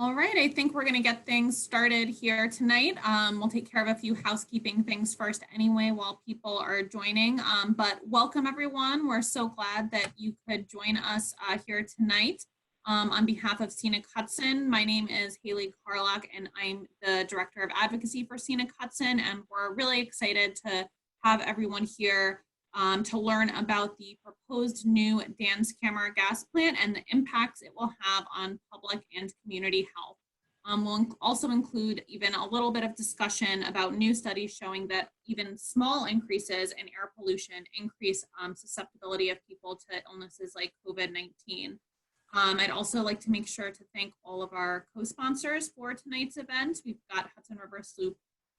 All right, I think we're going to get things started here tonight. We'll take care of a few housekeeping things first anyway while people are joining. But welcome everyone. We're so glad that you could join us here tonight. On behalf of Scenic Hudson, my name is Haley Carlock and I'm the Director of Advocacy for Scenic Hudson, and we're really excited to have everyone here to learn about the proposed new Danskammer gas plant and the impacts it will have on public and community health. We'll also include even a little bit of discussion about new studies showing that even small increases in air pollution increase susceptibility of people to illnesses like COVID-19. I'd also like to make sure to thank all of our co-sponsors for tonight's event. We've got Hudson River Sloop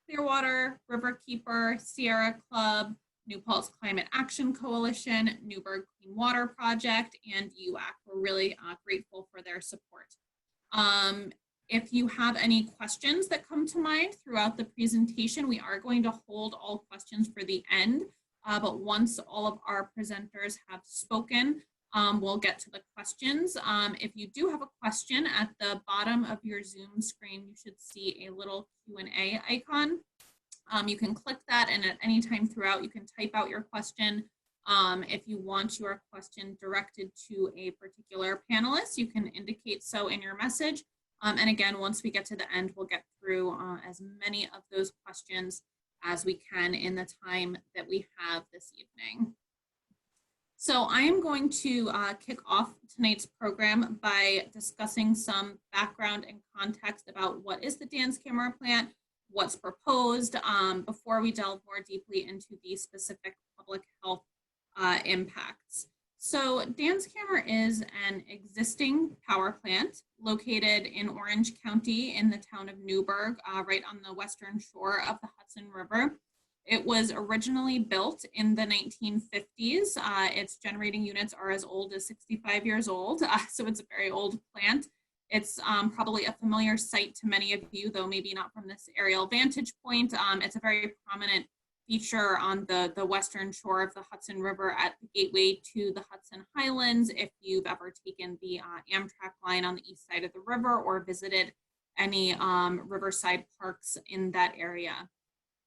Clearwater, Riverkeeper, Sierra Club, New Paltz Climate Action Coalition, Newburgh Clean Water Project, and UAC. We're really grateful for their support. If you have any questions that come to mind throughout the presentation, we are going to hold all questions for the end, but once all of our presenters have spoken, we'll get to the questions. If you do have a question, at the bottom of your Zoom screen, you should see a little Q&A icon. You can click that, and at any time throughout, you can type out your question. If you want your question directed to a particular panelist, you can indicate so in your message. And again, once we get to the end, we'll get through as many of those questions as we can in the time that we have this evening. So I am going to kick off tonight's program by discussing some background and context about what is the Danskammer plant, what's proposed, before we delve more deeply into the specific public health impacts. So Danskammer is an existing power plant located in Orange County in the town of Newburgh, right on the western shore of the Hudson River. It was originally built in the 1950s. Its generating units are as old as 65 years old, so it's a very old plant. It's probably a familiar sight to many of you, though maybe not from this aerial vantage point. It's a very prominent feature on the western shore of the Hudson River at the gateway to the Hudson Highlands. If you've ever taken the Amtrak line on the east side of the river or visited any riverside parks in that area.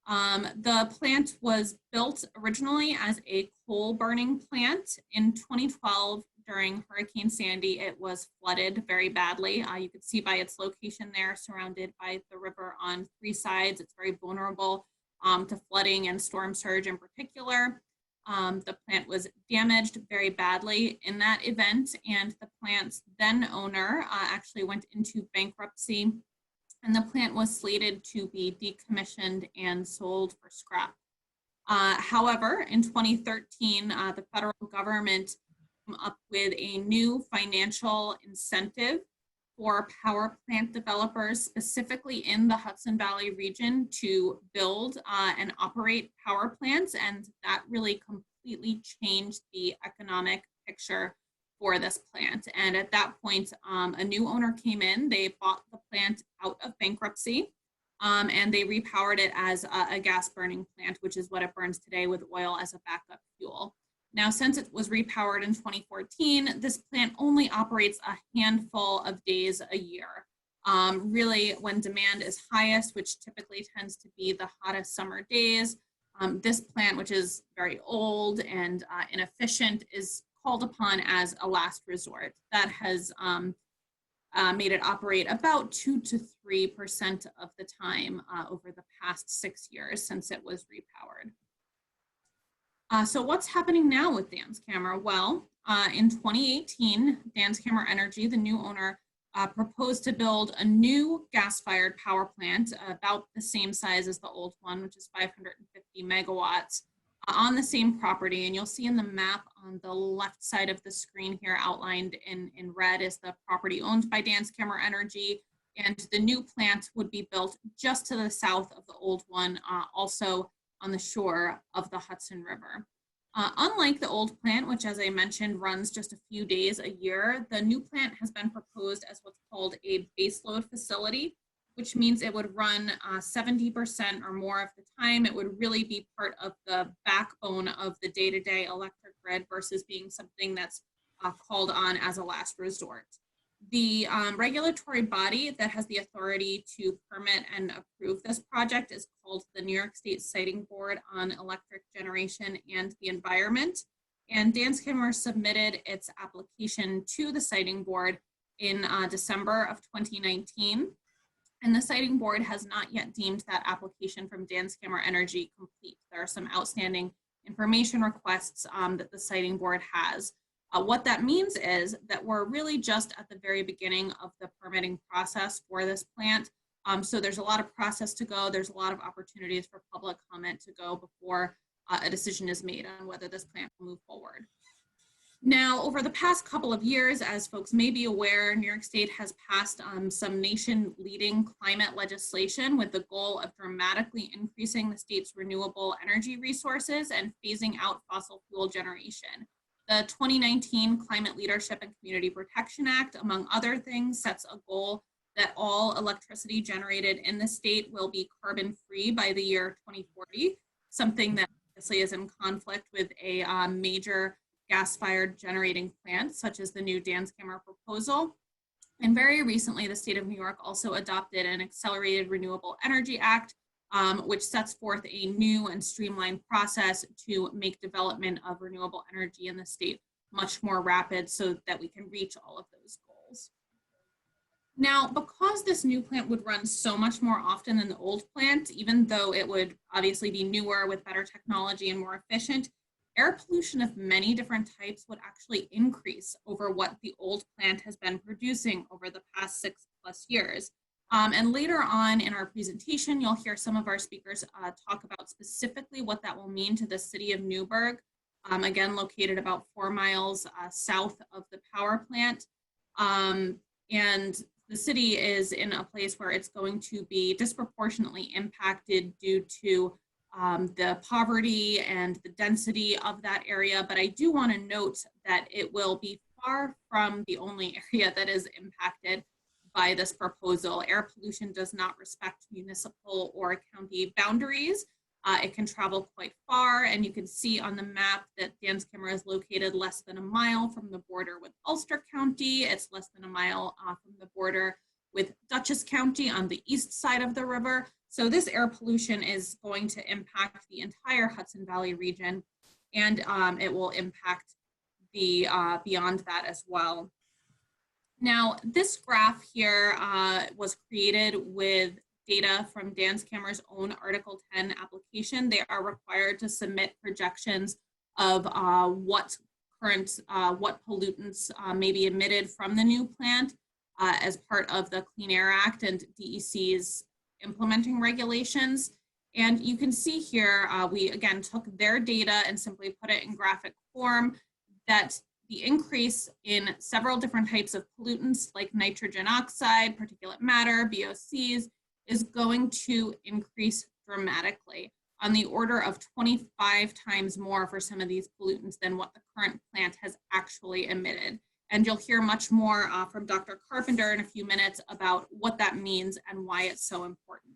The plant was built originally as a coal burning plant. In 2012, during Hurricane Sandy, it was flooded very badly. You could see by its location there, surrounded by the river on three sides. It's very vulnerable to flooding and storm surge in particular. The plant was damaged very badly in that event, and the plant's then owner actually went into bankruptcy, and the plant was slated to be decommissioned and sold for scrap. However, in 2013, the federal government came up with a new financial incentive for power plant developers, specifically in the Hudson Valley region, to build and operate power plants, and that really completely changed the economic picture for this plant. And at that point, a new owner came in. They bought the plant out of bankruptcy, and they repowered it as a gas burning plant, which is what it burns today with oil as a backup fuel. Now, since it was repowered in 2014, this plant only operates a handful of days a year. Really, when demand is highest, which typically tends to be the hottest summer days, this plant, which is very old and inefficient, is called upon as a last resort. That has made it operate about 2 to 3% of the time over the past 6 years since it was repowered. So what's happening now with Danskammer? Well, in 2018, Danskammer Energy, the new owner, proposed to build a new gas-fired power plant about the same size as the old one, which is 550 megawatts, on the same property. And you'll see in the map on the left side of the screen here, outlined in red, is the property owned by Danskammer Energy. And the new plant would be built just to the south of the old one, also on the shore of the Hudson River. Unlike the old plant, which, as I mentioned, runs just a few days a year, the new plant has been proposed as what's called a baseload facility, which means it would run 70% or more of the time. It would really be part of the backbone of the day-to-day electric grid versus being something that's called on as a last resort. The regulatory body that has the authority to permit and approve this project is called the New York State Siting Board on Electric Generation and the Environment. And Danskammer submitted its application to the Siting Board in December of 2019. And the Siting Board has not yet deemed that application from Danskammer Energy complete. There are some outstanding information requests that the Siting Board has. What that means is that we're really just at the very beginning of the permitting process for this plant. So there's a lot of process to go. There's a lot of opportunities for public comment to go before a decision is made on whether this plant will move forward. Now, over the past couple of years, as folks may be aware, New York State has passed some nation-leading climate legislation with the goal of dramatically increasing the state's renewable energy resources and phasing out fossil fuel generation. The 2019 Climate Leadership and Community Protection Act, among other things, sets a goal that all electricity generated in the state will be carbon-free by the year 2040, something that obviously is in conflict with a major gas-fired generating plant, such as the new Danskammer proposal. And very recently, the state of New York also adopted an Accelerated Renewable Energy Act, which sets forth a new and streamlined process to make development of renewable energy in the state much more rapid so that we can reach all of those goals. Now, because this new plant would run so much more often than the old plant, even though it would obviously be newer with better technology and more efficient, air pollution of many different types would actually increase over what the old plant has been producing over the past 6+ years. And later on in our presentation, you'll hear some of our speakers talk about specifically what that will mean to the city of Newburgh, again, located about 4 miles south of the power plant. And the city is in a place where it's going to be disproportionately impacted due to the poverty and the density of that area. But I do want to note that it will be far from the only area that is impacted by this proposal. Air pollution does not respect municipal or county boundaries. It can travel quite far, and you can see on the map that Danskammer is located less than a mile from the border with Ulster County. It's less than a mile from the border with Dutchess County on the east side of the river. So this air pollution is going to impact the entire Hudson Valley region, and it will impact the beyond that as well. Now, this graph here was created with data from Danskammer's own Article 10 application. They are required to submit projections of what pollutants may be emitted from the new plant as part of the Clean Air Act and DEC's implementing regulations. And you can see here, we again took their data and simply put it in graphic form, that the increase in several different types of pollutants like nitrogen oxide, particulate matter, VOCs, is going to increase dramatically, on the order of 25 times more for some of these pollutants than what the current plant has actually emitted. And you'll hear much more from Dr. Carpenter in a few minutes about what that means and why it's so important.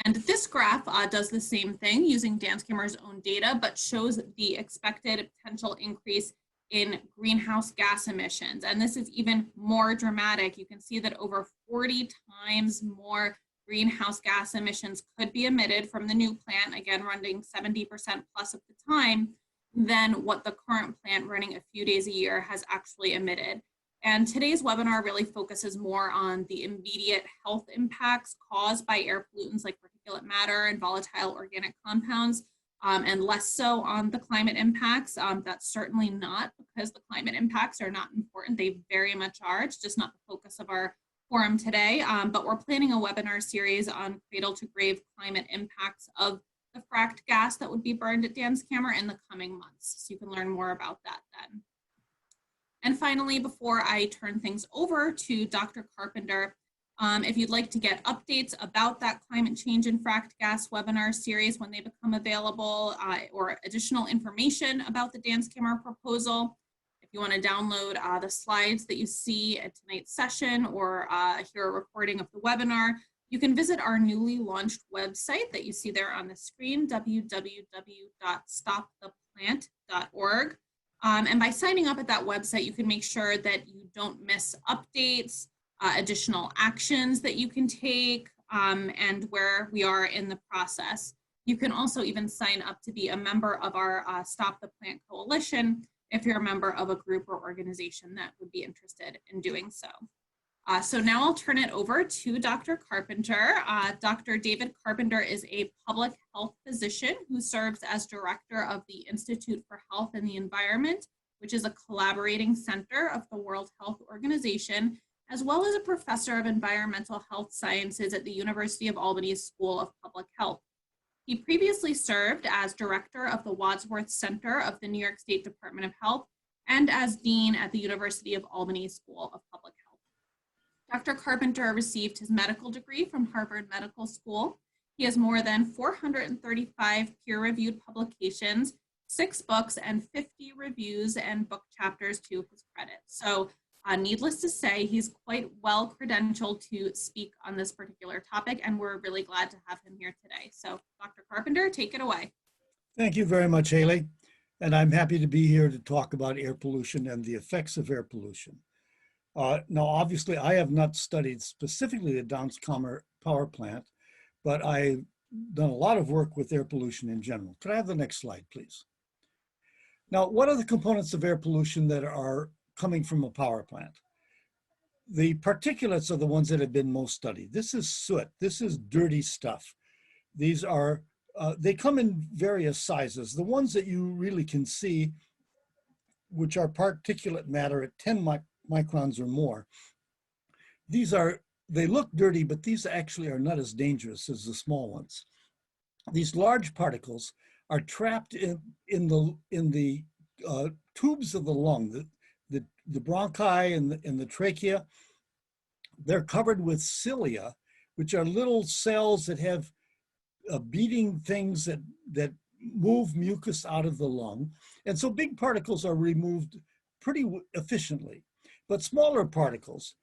And this graph does the same thing using Danskammer's own data, but shows the expected potential increase in greenhouse gas emissions. And this is even more dramatic. You can see that over 40 times more greenhouse gas emissions could be emitted from the new plant, again, running 70% plus of the time, than what the current plant running a few days a year has actually emitted. And today's webinar really focuses more on the immediate health impacts caused by air pollutants like particulate matter and volatile organic compounds, and less so on the climate impacts. That's certainly not because the climate impacts are not important. They very much are. It's just not the focus of our forum today. But we're planning a webinar series on cradle to grave climate impacts of the fracked gas that would be burned at Danskammer in the coming months. So you can learn more about that then. And finally, before I turn things over to Dr. Carpenter, if you'd like to get updates about that climate change and fracked gas webinar series when they become available, or additional information about the Danskammer proposal, if you want to download the slides that you see at tonight's session or hear a recording of the webinar, you can visit our newly launched website that you see there on the screen, www.stoptheplant.org. And by signing up at that website, you can make sure that you don't miss updates, additional actions that you can take, and where we are in the process. You can also even sign up to be a member of our Stop the Plant Coalition if you're a member of a group or organization that would be interested in doing so. So now I'll turn it over to Dr. Carpenter. Dr. David Carpenter is a public health physician who serves as director of the Institute for Health and the Environment, which is a collaborating center of the World Health Organization, as well as a professor of environmental health sciences at the University of Albany's School of Public Health. He previously served as director of the Wadsworth Center of the New York State Department of Health and as dean at the University of Albany School of Public Health. Dr. Carpenter received his medical degree from Harvard Medical School. He has more than 435 peer-reviewed publications, 6 books, and 50 reviews and book chapters to his credit. So needless to say, he's quite well credentialed to speak on this particular topic, and we're really glad to have him here today. So Dr. Carpenter, take it away. Thank you very much, Haley. And I'm happy to be here to talk about air pollution and the effects of air pollution. Now, obviously, I have not studied specifically the Danskammer power plant, but I've done a lot of work with air pollution in general. Could I have the next slide, please? Now, what are the components of air pollution that are coming from a power plant? The particulates are the ones that have been most studied. This is soot. This is dirty stuff. These are, they come in various sizes. The ones that you really can see, which are particulate matter at 10 microns or more. They look dirty, but these actually are not as dangerous as the small ones. These large particles are trapped in the tubes of the lung, the bronchi and the trachea. They're covered with cilia, which are little cells that have beating things that move mucus out of the lung. And so big particles are removed pretty efficiently. But smaller particles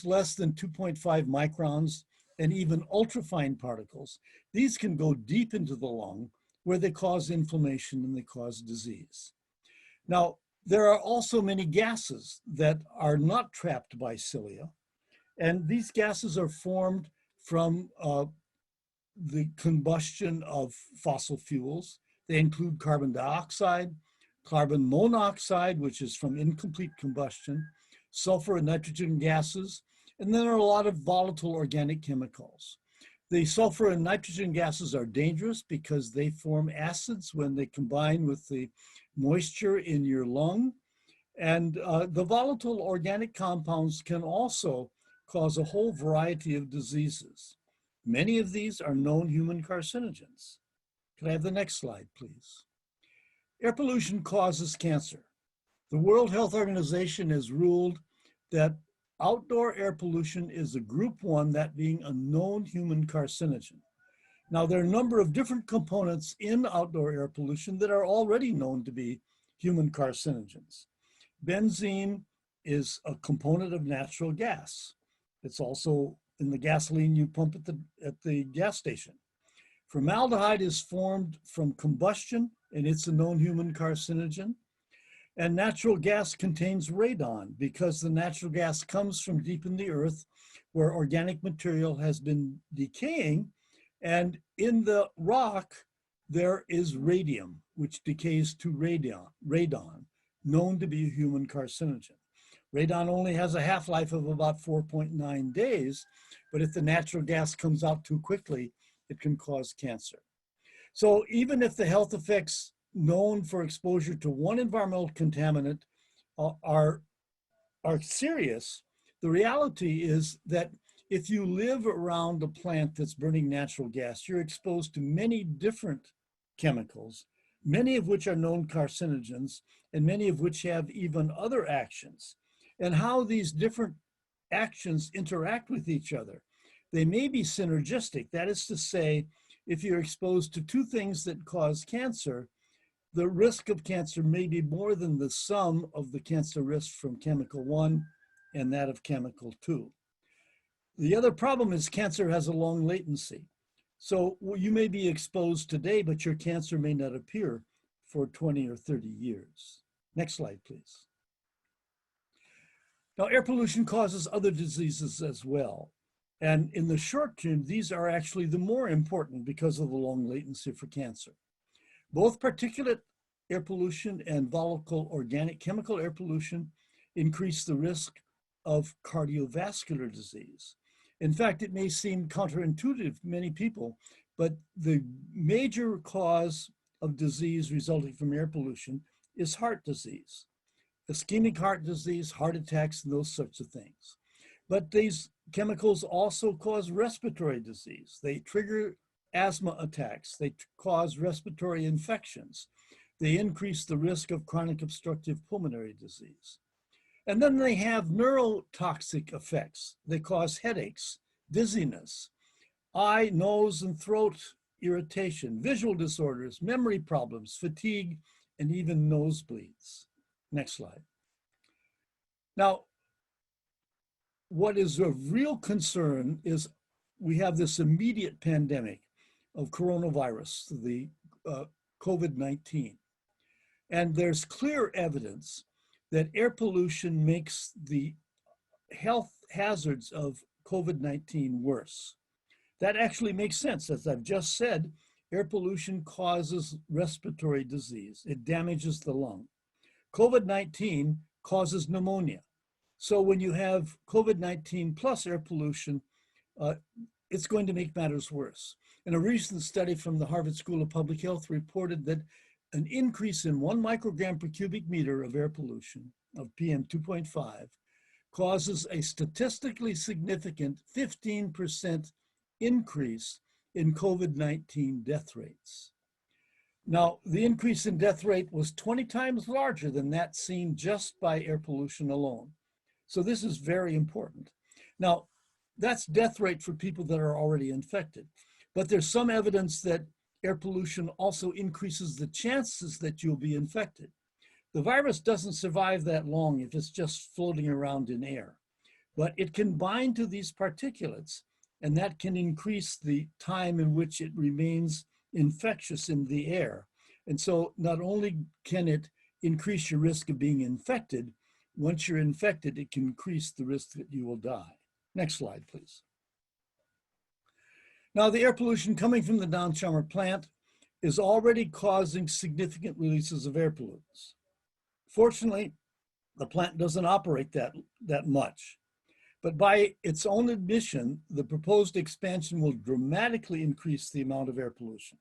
less than 2.5 microns, and even ultrafine particles, these can go deep into the lung where they cause inflammation and they cause disease. Now, there are also many gases that are not trapped by cilia, and these gases are formed from the combustion of fossil fuels. They include carbon dioxide, carbon monoxide, which is from incomplete combustion, sulfur and nitrogen gases, and then there are a lot of volatile organic chemicals. The sulfur and nitrogen gases are dangerous because they form acids when they combine with the moisture in your lung. And the volatile organic compounds can also cause a whole variety of diseases. Many of these are known human carcinogens. Can I have the next slide, please? Air pollution causes cancer. The World Health Organization has ruled that outdoor air pollution is a group 1, that being a known human carcinogen. Now, there are a number of different components in outdoor air pollution that are already known to be human carcinogens. Benzene is a component of natural gas. It's also in the gasoline you pump at the gas station. Formaldehyde is formed from combustion, and it's a known human carcinogen. And natural gas contains radon because the natural gas comes from deep in the earth where organic material has been decaying. And in the rock, there is radium, which decays to radon, known to be a human carcinogen. Radon only has a half-life of about 4.9 days, but if the natural gas comes out too quickly, it can cause cancer. So even if the health effects known for exposure to one environmental contaminant are serious, the reality is that if you live around a plant that's burning natural gas, you're exposed to many different chemicals, many of which are known carcinogens, and many of which have even other actions. And how these different actions interact with each other. They may be synergistic. That is to say, if you're exposed to 2 things that cause cancer, the risk of cancer may be more than the sum of the cancer risk from chemical 1 and that of chemical 2. The other problem is cancer has a long latency. So you may be exposed today, but your cancer may not appear for 20 or 30 years. Next slide, please. Now, air pollution causes other diseases as well. And in the short term, these are actually the more important because of the long latency for cancer. Both particulate air pollution and volatile organic chemical air pollution increase the risk of cardiovascular disease. In fact, it may seem counterintuitive to many people, but the major cause of disease resulting from air pollution is heart disease, ischemic heart disease, heart attacks, and those sorts of things. But these chemicals also cause respiratory disease. They trigger asthma attacks. They cause respiratory infections. They increase the risk of chronic obstructive pulmonary disease. And then they have neurotoxic effects. They cause headaches, dizziness, eye, nose, and throat irritation, visual disorders, memory problems, fatigue, and even nosebleeds. Next slide. Now, what is of real concern is we have this immediate pandemic of coronavirus, the COVID-19. And there's clear evidence that air pollution makes the health hazards of COVID-19 worse. That actually makes sense. As I've just said, air pollution causes respiratory disease. It damages the lung. COVID-19 causes pneumonia. So when you have COVID-19 plus air pollution, it's going to make matters worse. And a recent study from the Harvard School of Public Health reported that an increase in 1 microgram per cubic meter of air pollution, of PM 2.5, causes a statistically significant 15% increase in COVID-19 death rates. Now, the increase in death rate was 20 times larger than that seen just by air pollution alone. So this is very important. Now, that's death rate for people that are already infected. But there's some evidence that air pollution also increases the chances that you'll be infected. The virus doesn't survive that long if it's just floating around in air, but it can bind to these particulates, and that can increase the time in which it remains infectious in the air. And so not only can it increase your risk of being infected, once you're infected, it can increase the risk that you will die. Next slide, please. Now, the air pollution coming from the Danskammer plant is already causing significant releases of air pollutants. Fortunately, the plant doesn't operate that much. But by its own admission, the proposed expansion will dramatically increase the amount of air pollution.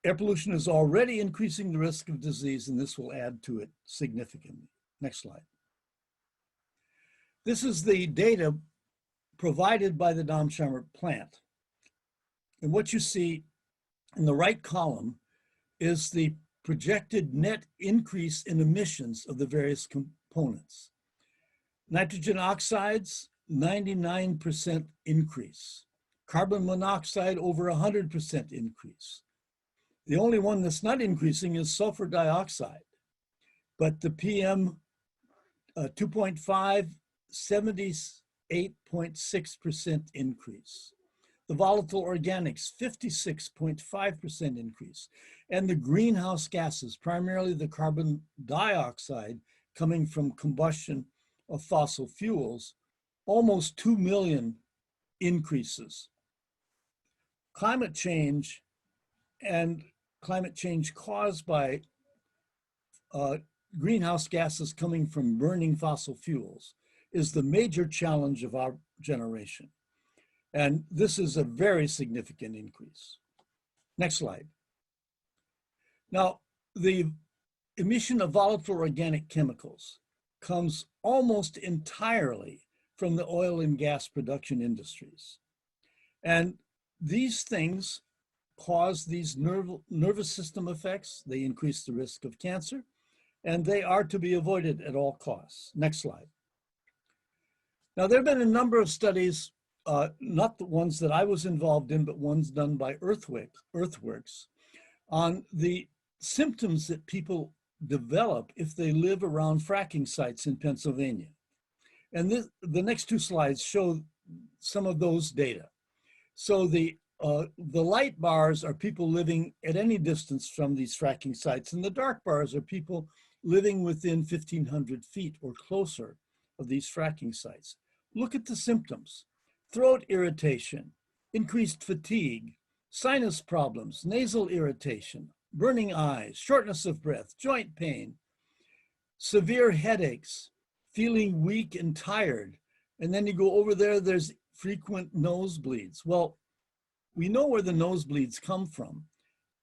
Air pollution is already increasing the risk of disease, and this will add to it significantly. Next slide. This is the data provided by the Danskammer plant. And what you see in the right column is the projected net increase in emissions of the various components. Nitrogen oxides, 99% increase. Carbon monoxide, over 100% increase. The only one that's not increasing is sulfur dioxide. But the PM 2.5, 78.6% increase. The volatile organics, 56.5% increase. And the greenhouse gases, primarily the carbon dioxide coming from combustion of fossil fuels, almost 2 million increases. Climate change and climate change caused by greenhouse gases coming from burning fossil fuels is the major challenge of our generation. And this is a very significant increase. Next slide. Now, the emission of volatile organic chemicals comes almost entirely from the oil and gas production industries. And these things cause these nervous system effects. They increase the risk of cancer, and they are to be avoided at all costs. Next slide. Now, there have been a number of studies, not the ones that I was involved in, but ones done by Earthworks, on the symptoms that people develop if they live around fracking sites in Pennsylvania. And the next two slides show some of those data. So the The light bars are people living at any distance from these fracking sites, and the dark bars are people living within 1,500 feet or closer of these fracking sites. Look at the symptoms: throat irritation, increased fatigue, sinus problems, nasal irritation, burning eyes, shortness of breath, joint pain, severe headaches, feeling weak and tired. And then you go over there, there's frequent nosebleeds. Well, we know where the nosebleeds come from,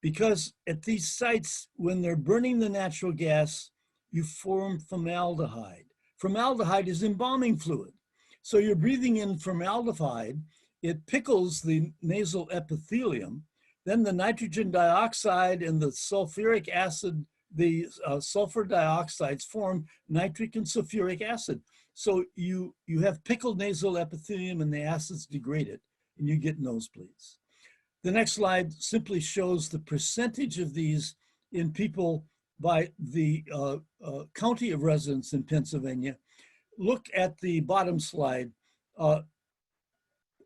because at these sites, when they're burning the natural gas, you form formaldehyde. Formaldehyde is embalming fluid. So you're breathing in formaldehyde, it pickles the nasal epithelium, then the nitrogen dioxide and the sulfuric acid, the sulfur dioxides form nitric and sulfuric acid. So you have pickled nasal epithelium and the acids degrade it, and you get nosebleeds. The next slide simply shows the percentage of these in people by the county of residence in Pennsylvania. Look at the bottom slide.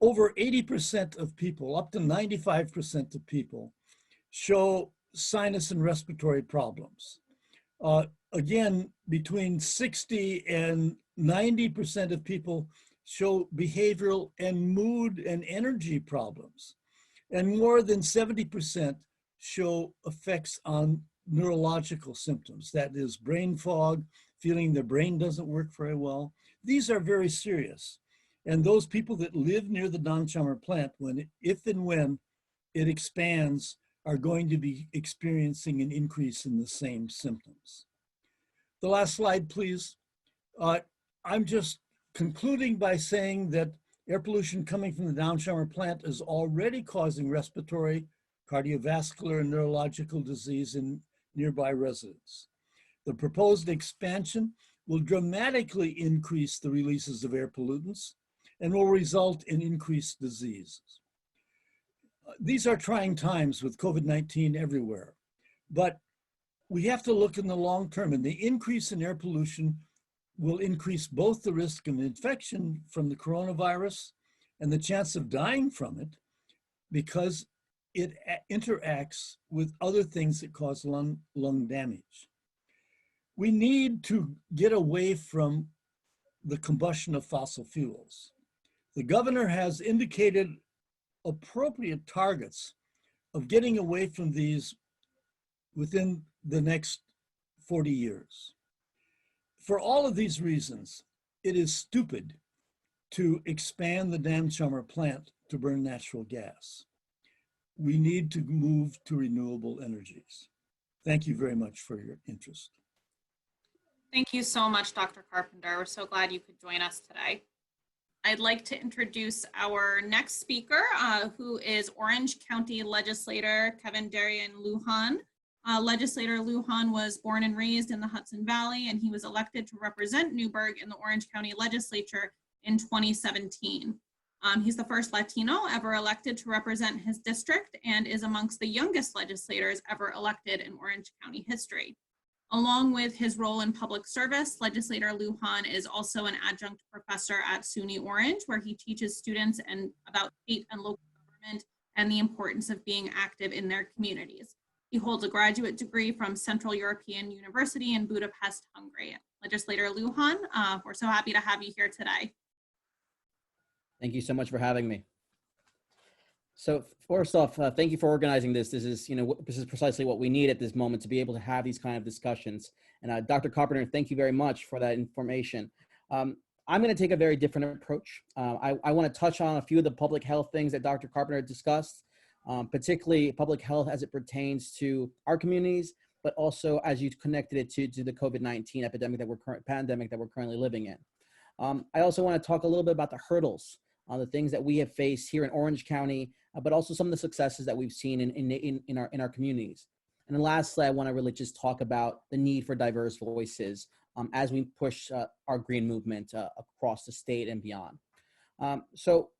Over 80% of people, up to 95% of people, show sinus and respiratory problems. Again, between 60 and 90% of people show behavioral and mood and energy problems. And more than 70% show effects on neurological symptoms. That is brain fog, feeling their brain doesn't work very well. These are very serious. And those people that live near the Danskammer plant, if and when it expands, are going to be experiencing an increase in the same symptoms. The last slide, please. I'm just concluding by saying that air pollution coming from the Danskammer plant is already causing respiratory, cardiovascular, and neurological disease in nearby residents. The proposed expansion will dramatically increase the releases of air pollutants and will result in increased diseases. These are trying times with COVID-19 everywhere, but we have to look in the long term, and the increase in air pollution will increase both the risk of infection from the coronavirus and the chance of dying from it, because it interacts with other things that cause lung damage. We need to get away from the combustion of fossil fuels. The governor has indicated appropriate targets of getting away from these within the next 40 years. For all of these reasons, it is stupid to expand the Danskammer plant to burn natural gas. We need to move to renewable energies. Thank you very much for your interest. Thank you so much, Dr. Carpenter. We're so glad you could join us today. I'd like to introduce our next speaker, who is Orange County Legislator Kevin Darien Lujan. Legislator Lujan was born and raised in the Hudson Valley, and he was elected to represent Newburgh in the Orange County Legislature in 2017. He's the first Latino ever elected to represent his district and is amongst the youngest legislators ever elected in Orange County history. Along with his role in public service, Legislator Lujan is also an adjunct professor at SUNY Orange, where he teaches students about state and local government and the importance of being active in their communities. He holds a graduate degree from Central European University in Budapest, Hungary. Legislator Lujan, we're so happy to have you here today. Thank you so much for having me. So first off, thank you for organizing this. This is precisely what we need at this moment, to be able to have these kind of discussions. And Dr. Carpenter, thank you very much for that information. I'm going to take a very different approach. I want to touch on a few of the public health things that Dr. Carpenter discussed, particularly public health as it pertains to our communities, but also as you connected it to the COVID-19 pandemic that we're currently living in. I also want to talk a little bit about the hurdles, the things that we have faced here in Orange County, but also some of the successes that we've seen in our communities. And then lastly, I want to really just talk about the need for diverse voices as we push our green movement across the state and beyond. So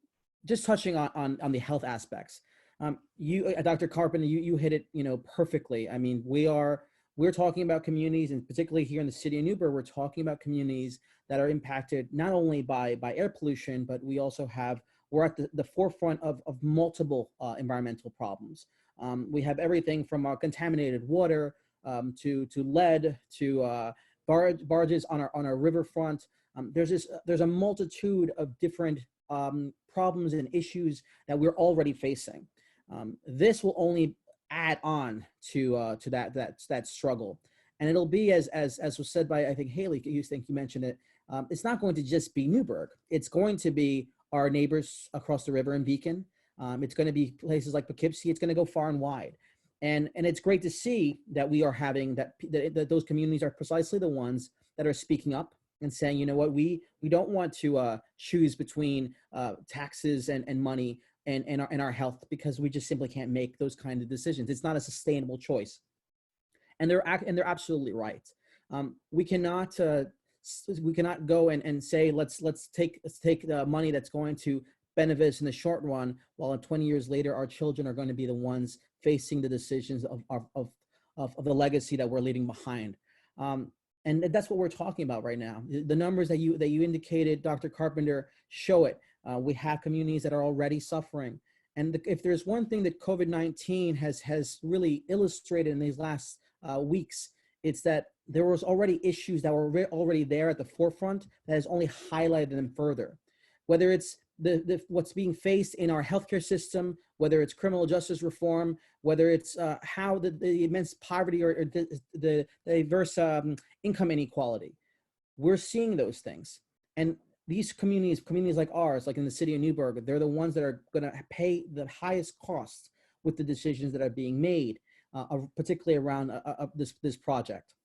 just touching on the health aspects, Dr. Carpenter, you hit it perfectly. I mean, we're talking about communities, and particularly here in the city of Newburgh, we're talking about communities that are impacted not only by air pollution, but we also have we're at the forefront of multiple environmental problems. We have everything from our contaminated water to lead to barges on our riverfront. There's a multitude of different problems and issues that we're already facing. This will only add on to that struggle, and it'll be as was said by, I think, Haley. You mentioned it. It's not going to just be Newburgh. It's going to be our neighbors across the river in Beacon. It's going to be places like Poughkeepsie. It's going to go far and wide. And it's great to see that we are having that those communities are precisely the ones that are speaking up and saying, you know what, we don't want to choose between taxes and money and our health, because we just simply can't make those kind of decisions. It's not a sustainable choice. And they're absolutely right. We cannot go and say let's take the money that's going to benefit us in the short run, while 20 years later our children are going to be the ones facing the decisions of the legacy that we're leaving behind. And that's what we're talking about right now. The numbers that you indicated, Dr. Carpenter, show it. We have communities that are already suffering. And if there's one thing that COVID-19 has really illustrated in these last weeks, it's that there was already issues that were already there at the forefront that has only highlighted them further. Whether it's what's being faced in our healthcare system, whether it's criminal justice reform, whether it's how the immense poverty or the diverse income inequality. We're seeing those things. And these communities like ours, like in the city of Newburgh, they're the ones that are going to pay the highest costs with the decisions that are being made, particularly around this project.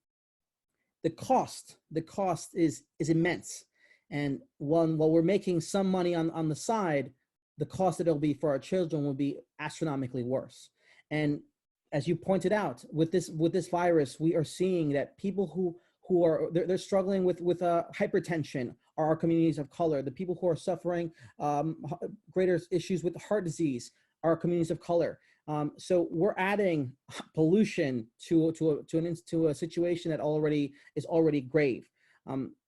The cost is immense. And while we're making some money on the side, the cost that it'll be for our children will be astronomically worse. And as you pointed out, with this virus, we are seeing that people who are they're struggling with hypertension are our communities of color. The people who are suffering greater issues with heart disease are our communities of color. So we're adding pollution to a situation that is already grave.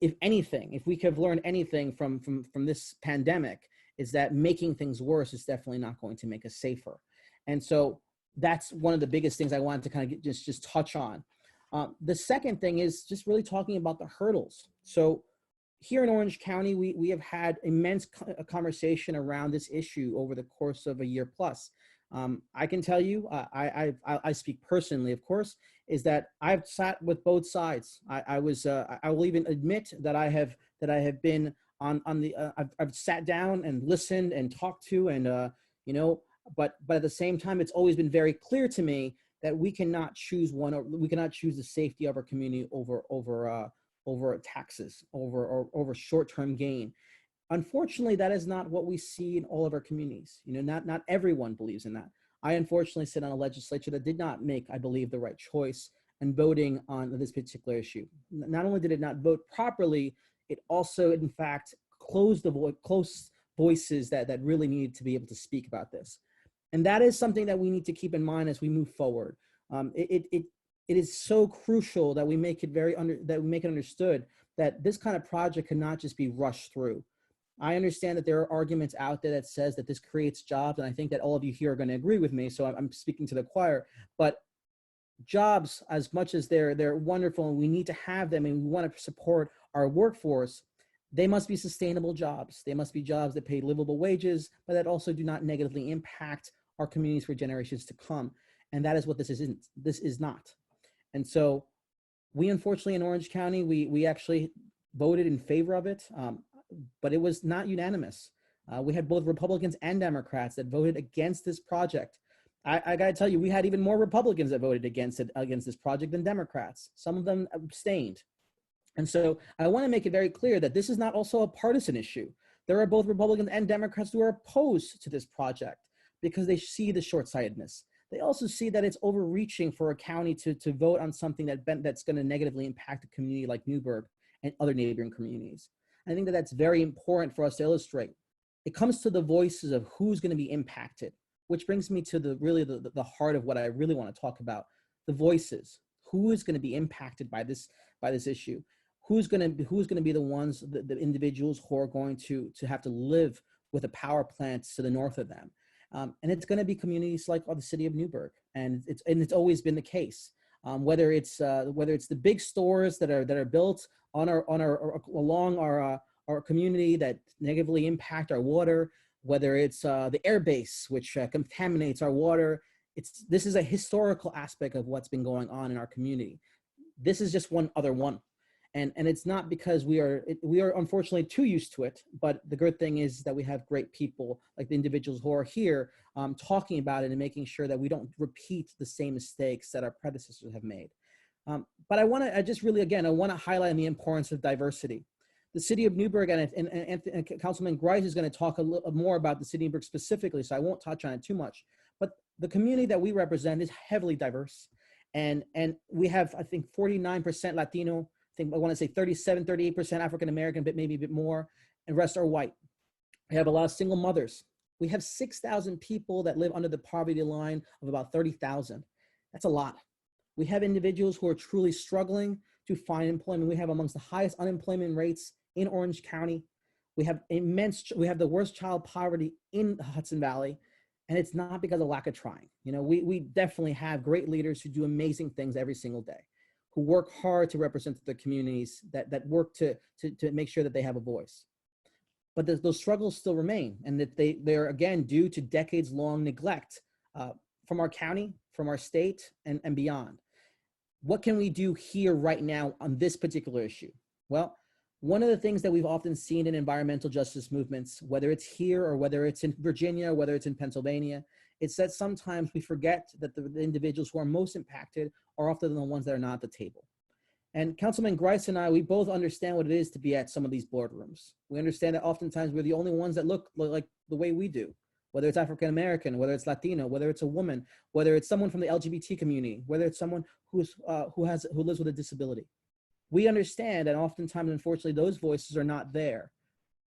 If anything, if we could have learned anything from this pandemic, is that making things worse is definitely not going to make us safer. And so that's one of the biggest things I wanted to kind of just touch on. The second thing is just really talking about the hurdles. So here in Orange County, we have had immense conversation around this issue over the course of a year plus. I can tell you, I speak personally, of course, is that I've sat with both sides. I will even admit that I have been I've sat down and listened and talked to, and but at the same time, it's always been very clear to me that we cannot choose the safety of our community over taxes, over short-term gain. Unfortunately, that is not what we see in all of our communities. Not everyone believes in that. I unfortunately sit on a legislature that did not make, I believe, the right choice in voting on this particular issue. Not only did it not vote properly, it also, in fact, closed voices that really needed to be able to speak about this. And that is something that we need to keep in mind as we move forward. It is so crucial that we make it understood that this kind of project cannot just be rushed through. I understand that there are arguments out there that says that this creates jobs, and I think that all of you here are going to agree with me, so I'm speaking to the choir. But jobs, as much as they're wonderful and we need to have them and we want to support our workforce, they must be sustainable jobs. They must be jobs that pay livable wages, but that also do not negatively impact our communities for generations to come. And that is what this isn't. This is not. And so we, unfortunately, in Orange County, we actually voted in favor of it. But it was not unanimous. We had both Republicans and Democrats that voted against this project. I got to tell you, we had even more Republicans that voted against this project than Democrats. Some of them abstained. And so I want to make it very clear that this is not also a partisan issue. There are both Republicans and Democrats who are opposed to this project because they see the short-sightedness. They also see that it's overreaching for a county to vote on something that's going to negatively impact a community like Newburgh and other neighboring communities. I think that that's very important for us to illustrate. It comes to the voices of who's going to be impacted, which brings me to the heart of what I really want to talk about: the voices. Who is going to be impacted by this issue? Who's going to be the ones, the individuals who are going to have to live with the power plants to the north of them. And it's going to be communities like the City of Newburgh, and it's always been the case. Whether it's the big stores that are built along our community that negatively impact our water, whether it's the air base which contaminates our water. This is a historical aspect of what's been going on in our community. This is just one other one. And it's not because we are unfortunately too used to it, but the good thing is that we have great people like the individuals who are here talking about it and making sure that we don't repeat the same mistakes that our predecessors have made. But I want to highlight the importance of diversity. The City of Newburgh, and Councilman Grice is going to talk a little more about the City of Newburgh specifically, so I won't touch on it too much. But the community that we represent is heavily diverse. And we have, I think, 49% Latino, I want to say 37, 38% African-American, but maybe a bit more, and the rest are white. We have a lot of single mothers. We have 6,000 people that live under the poverty line of about 30,000. That's a lot. We have individuals who are truly struggling to find employment. We have amongst the highest unemployment rates in Orange County. We have the worst child poverty in the Hudson Valley, and it's not because of lack of trying. We definitely have great leaders who do amazing things every single day, who work hard to represent the communities, that work to make sure that they have a voice. But those struggles still remain, and that they're again due to decades-long neglect from our county, from our state, and beyond. What can we do here right now on this particular issue? Well, one of the things that we've often seen in environmental justice movements, whether it's here or whether it's in Virginia, or whether it's in Pennsylvania, it's that sometimes we forget that the individuals who are most impacted are often the ones that are not at the table. And Councilman Grice and I, we both understand what it is to be at some of these boardrooms. We understand that oftentimes we're the only ones that look like the way we do, whether it's African-American, whether it's Latino, whether it's a woman, whether it's someone from the LGBT community, whether it's someone who lives with a disability. We understand that oftentimes, unfortunately, those voices are not there.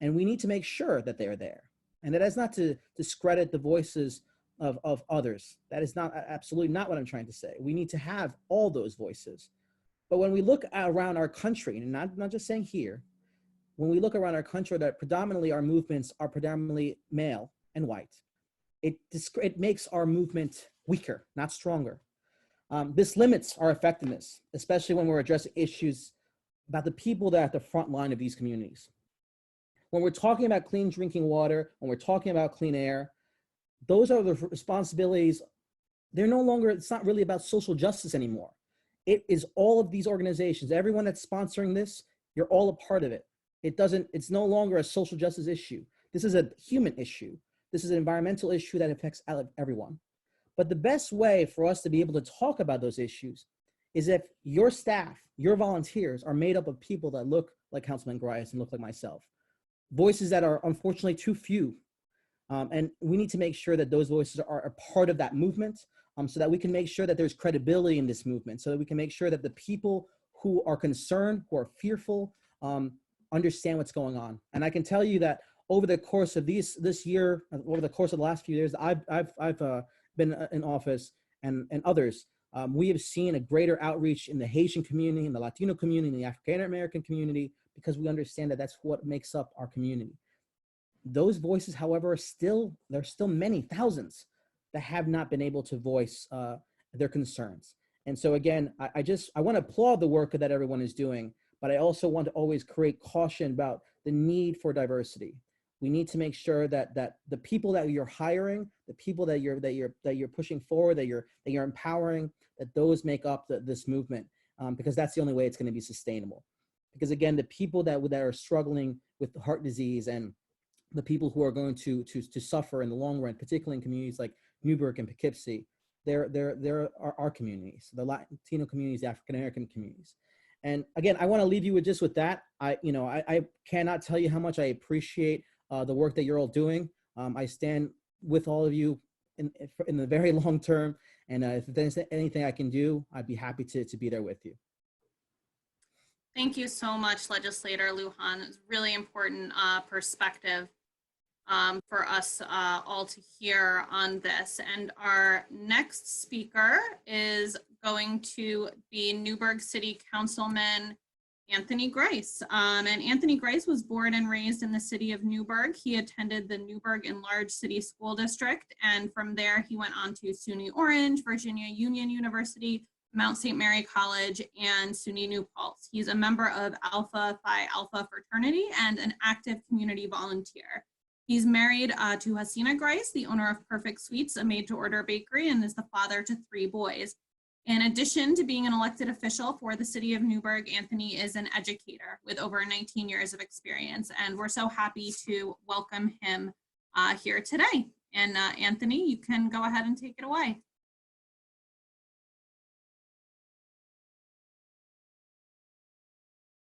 And we need to make sure that they're there. And that is not to discredit the voices of others. That is absolutely not what I'm trying to say. We need to have all those voices. But when we look around our country, and not just saying here, when we look around our country, that predominantly our movements are predominantly male and white, it makes our movement weaker, not stronger. This limits our effectiveness, especially when we're addressing issues about the people that are at the front line of these communities. When we're talking about clean drinking water, when we're talking about clean air, those are the responsibilities. It's not really about social justice anymore. It is all of these organizations, everyone that's sponsoring this, you're all a part of it. It's no longer a social justice issue. This is a human issue. This is an environmental issue that affects everyone. But the best way for us to be able to talk about those issues is if your staff, your volunteers are made up of people that look like Councilman Grice and look like myself. Voices that are unfortunately too few. And we need to make sure that those voices are a part of that movement so that we can make sure that there's credibility in this movement, so that we can make sure that the people who are concerned, who are fearful, understand what's going on. And I can tell you that over the course of this year, over the course of the last few years, I've been in office and others, we have seen a greater outreach in the Haitian community, in the Latino community, in the African American community, because we understand that that's what makes up our community. Those voices, however, there's still many thousands that have not been able to voice their concerns. And so again, I want to applaud the work that everyone is doing, but I also want to always create caution about the need for diversity. We need to make sure that the people that you're hiring, the people that you're pushing forward, that you're empowering, that those make up this movement, because that's the only way it's going to be sustainable. Because again, the people that are struggling with heart disease and the people who are going to suffer in the long run, particularly in communities like Newburgh and Poughkeepsie, they're our communities, the Latino communities, the African American communities. And again, I want to leave you with that. I cannot tell you how much I appreciate the work that you're all doing. I stand with all of you in the very long term, and if there's anything I can do, I'd be happy to be there with you. Thank you so much, Legislator Lujan. It's really important perspective for us all to hear on this. And our next speaker is going to be Newburgh City Councilman Anthony Grice. And Anthony Grice was born and raised in the city of Newburgh. He attended the Newburgh Enlarged City School District, and from there he went on to SUNY Orange, Virginia Union University, Mount St. Mary College, and SUNY New Paltz. He's a member of Alpha Phi Alpha fraternity and an active community volunteer. He's married to Hasina Grice, the owner of Perfect Sweets, a made-to-order bakery, and is the father to 3 boys. In addition to being an elected official for the City of Newburgh, Anthony is an educator with over 19 years of experience, and we're so happy to welcome him here today. And Anthony, you can go ahead and take it away.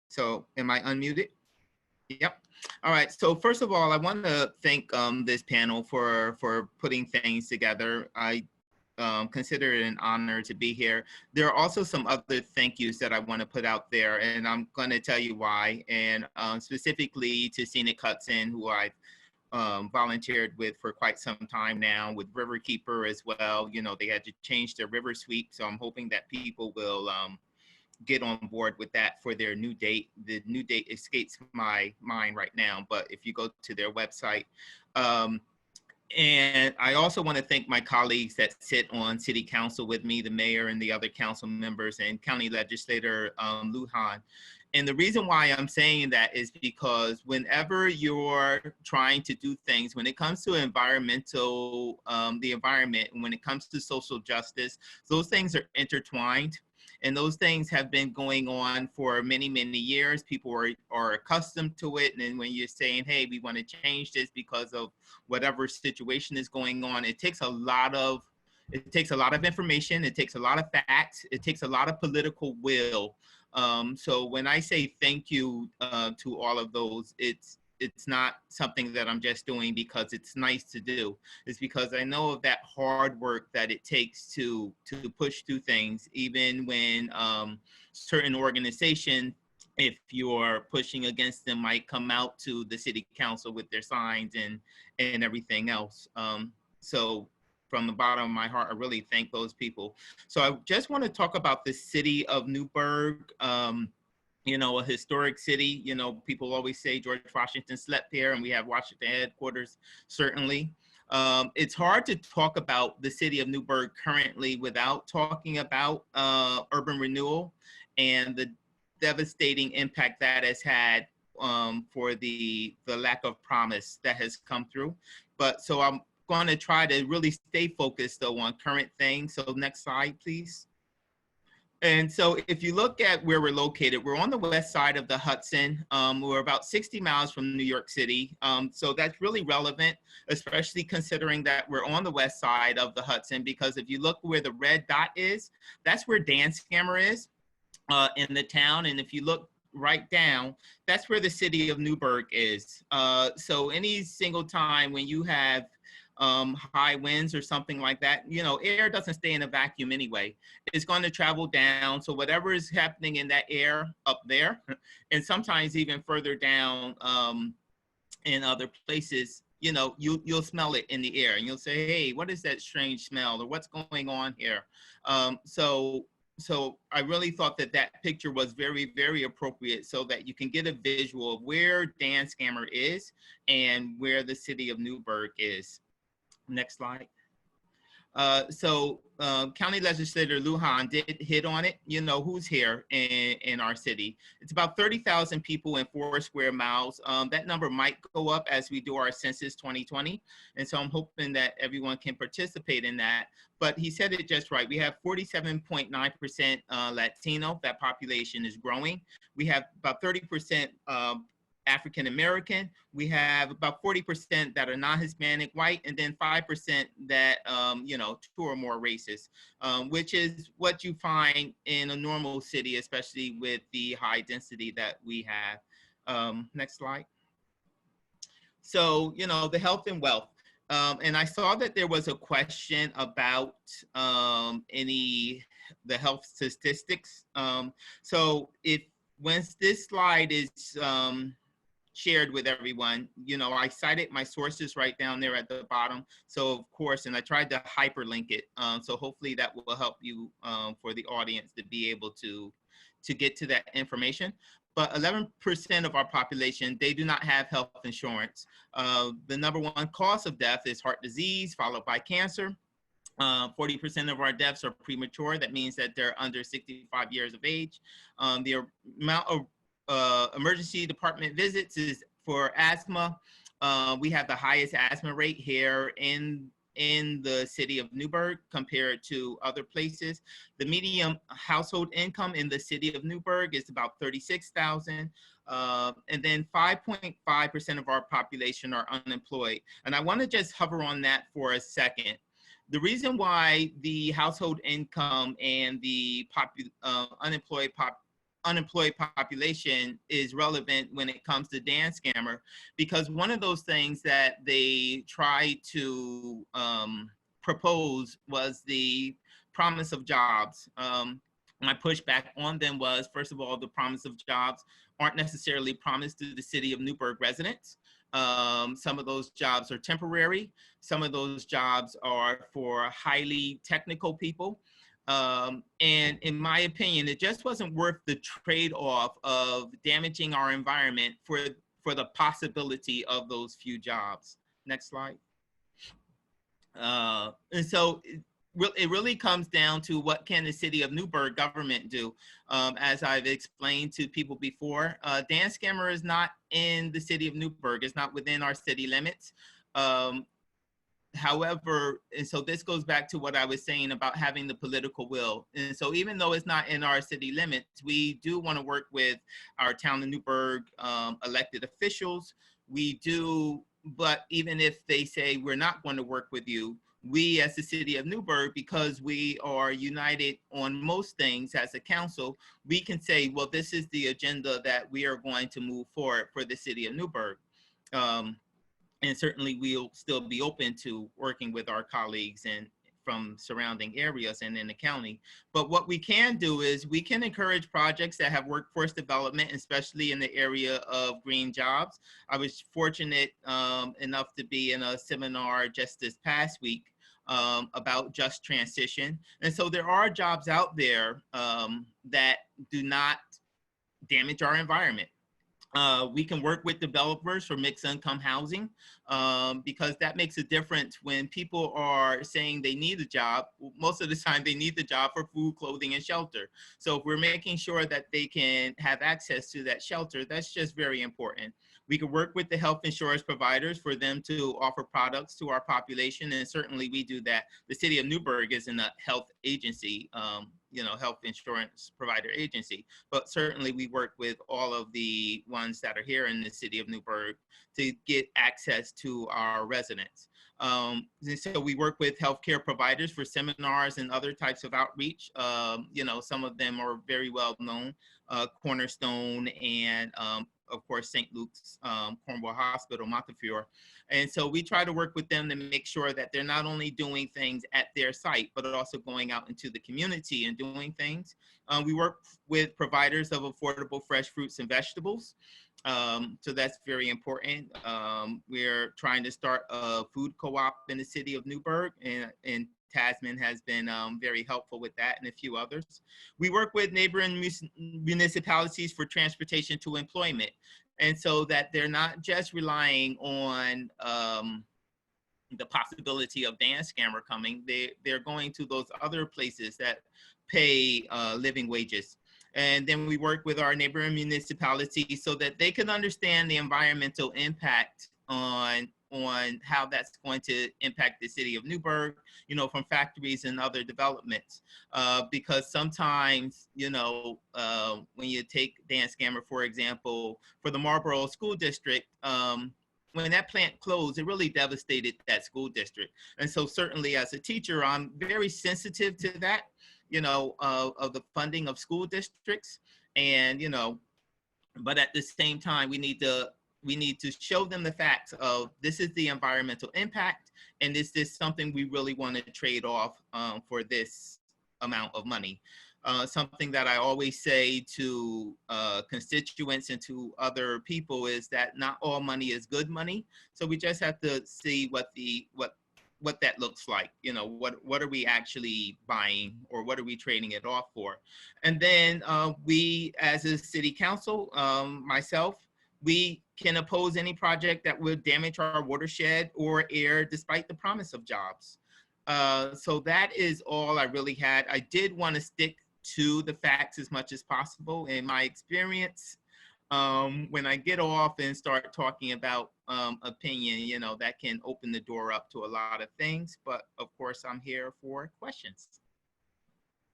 So am I unmuted? Yep. All right. So first of all, I want to thank this panel for putting things together. I consider it an honor to be here. There are also some other thank yous that I want to put out there, and I'm going to tell you why. And specifically to Scenic Hudson, who I've volunteered with for quite some time now, with Riverkeeper as well. You know, they had to change their river sweep, so I'm hoping that people will get on board with that for their new date. The new date escapes my mind right now, but if you go to their website. And I also want to thank my colleagues that sit on City Council with me, the mayor and the other council members, and County Legislator Lujan. And the reason why I'm saying that is because whenever you're trying to do things, when it comes to environmental, the environment, and when it comes to social justice, those things are intertwined. And those things have been going on for many, many years. People are accustomed to it. And then when you're saying, hey, we want to change this because of whatever situation is going on, it takes a lot of information. It takes a lot of facts. It takes a lot of political will. So when I say thank you to all of those, it's not something that I'm just doing because it's nice to do. It's because I know of that hard work that it takes to push through things, even when certain organizations, if you're pushing against them, might come out to the city council with their signs and everything else. So from the bottom of my heart, I really thank those people. So I just want to talk about the city of Newburgh. You know, a historic city. You know, people always say George Washington slept here, and we have Washington headquarters, certainly. It's hard to talk about the city of Newburgh currently without talking about urban renewal and the devastating impact that has had for the lack of promise that has come through. But so I'm going to try to really stay focused though on current things. So next slide, please. And so if you look at where we're located, we're on the west side of the Hudson. We're about 60 miles from New York City. So that's really relevant, especially considering that we're on the west side of the Hudson, because if you look where the red dot is, that's where Danskammer is in the town. And if you look right down, that's where the city of Newburgh is. So any single time when you have high winds or something like that, you know, air doesn't stay in a vacuum anyway. It's going to travel down. So whatever is happening in that air up there, and sometimes even further down in other places, you know, you'll smell it in the air and you'll say, hey, what is that strange smell, or what's going on here? So I really thought that that picture was very, very appropriate so that you can get a visual of where Danskammer is and where the city of Newburgh is. Next slide. So County Legislator Lujan did hit on it. You know who's here in our city. It's about 30,000 people in 4 square miles. That number might go up as we do our census 2020. And so I'm hoping that everyone can participate in that. But he said it just right. We have 47.9% Latino. That population is growing. We have about 30% African American. We have about 40% that are non-Hispanic white, and then 5% that, you know, 2 or more races, which is what you find in a normal city, especially with the high density that we have. Next slide. So, you know, the health and wealth. And I saw that there was a question about the health statistics. So once this slide is shared with everyone, you know, I cited my sources right down there at the bottom. So of course, and I tried to hyperlink it. So hopefully that will help you for the audience to be able to get to that information. but 11% of our population, they do not have health insurance. The number one cause of death is heart disease, followed by cancer. 40% of our deaths are premature. That means that they're under 65 years of age. The amount of emergency department visits is for asthma. We have the highest asthma rate here in the city of Newburgh compared to other places. The median household income in the city of Newburgh is about $36,000. And then 5.5% of our population are unemployed. And I want to just hover on that for a second. The reason why the household income and the unemployed population is relevant when it comes to Danskammer, because one of those things that they tried to propose was the promise of jobs. My pushback on them was, first of all, the promise of jobs aren't necessarily promised to the city of Newburgh residents. Some of those jobs are temporary. Some of those jobs are for highly technical people. And in my opinion, it just wasn't worth the trade-off of damaging our environment for the possibility of those few jobs. Next slide. And so it really comes down to what can the City of Newburgh government do. As I've explained to people before, Danskammer is not in the City of Newburgh. It's not within our city limits. However, and so this goes back to what I was saying about having the political will. And so even though it's not in our city limits, we do want to work with our town of Newburgh elected officials. We do, but even if they say we're not going to work with you, we as the City of Newburgh, because we are united on most things as a council, we can say, well, this is the agenda that we are going to move forward for the City of Newburgh. And certainly we'll still be open to working with our colleagues and from surrounding areas and in the county. But what we can do is we can encourage projects that have workforce development, especially in the area of green jobs. I was fortunate enough to be in a seminar just this past week about just transition. And so there are jobs out there that do not damage our environment. We can work with developers for mixed income housing because that makes a difference when people are saying they need a job. Most of the time they need the job for food, clothing, and shelter. So if we're making sure that they can have access to that shelter, that's just very important. We can work with the health insurance providers for them to offer products to our population, and certainly we do that. The City of Newburgh isn't a health agency, health insurance provider agency, but certainly we work with all of the ones that are here in the City of Newburgh to get access to our residents. So we work with healthcare providers for seminars and other types of outreach. Some of them are very well known, Cornerstone and of course, St. Luke's Cornwall Hospital, Montefiore. And so we try to work with them to make sure that they're not only doing things at their site, but also going out into the community and doing things. We work with providers of affordable fresh fruits and vegetables. So that's very important. We're trying to start a food co-op in the City of Newburgh, and Tasman has been very helpful with that and a few others. We work with neighboring municipalities for transportation to employment. And so that they're not just relying on the possibility of Danskammer coming, they're going to those other places that pay living wages. And then we work with our neighboring municipalities so that they can understand the environmental impact on how that's going to impact the City of Newburgh, from factories and other developments. Because sometimes, when you take Danskammer, for example, for the Marlborough School District, when that plant closed, it really devastated that school district. And so certainly as a teacher, I'm very sensitive to that, of the funding of school districts. And, but at the same time, we need to show them the facts of this is the environmental impact, and is this something we really want to trade off for this amount of money. Something that I always say to constituents and to other people is that not all money is good money. So we just have to see what what that looks like. You know, what are we actually buying, or what are we trading it off for? And then we, as a city council, myself, we can oppose any project that would damage our watershed or air, despite the promise of jobs. So that is all I really had. I did want to stick to the facts as much as possible. In my experience, when I get off and start talking about opinion, you know, that can open the door up to a lot of things. But of course, I'm here for questions.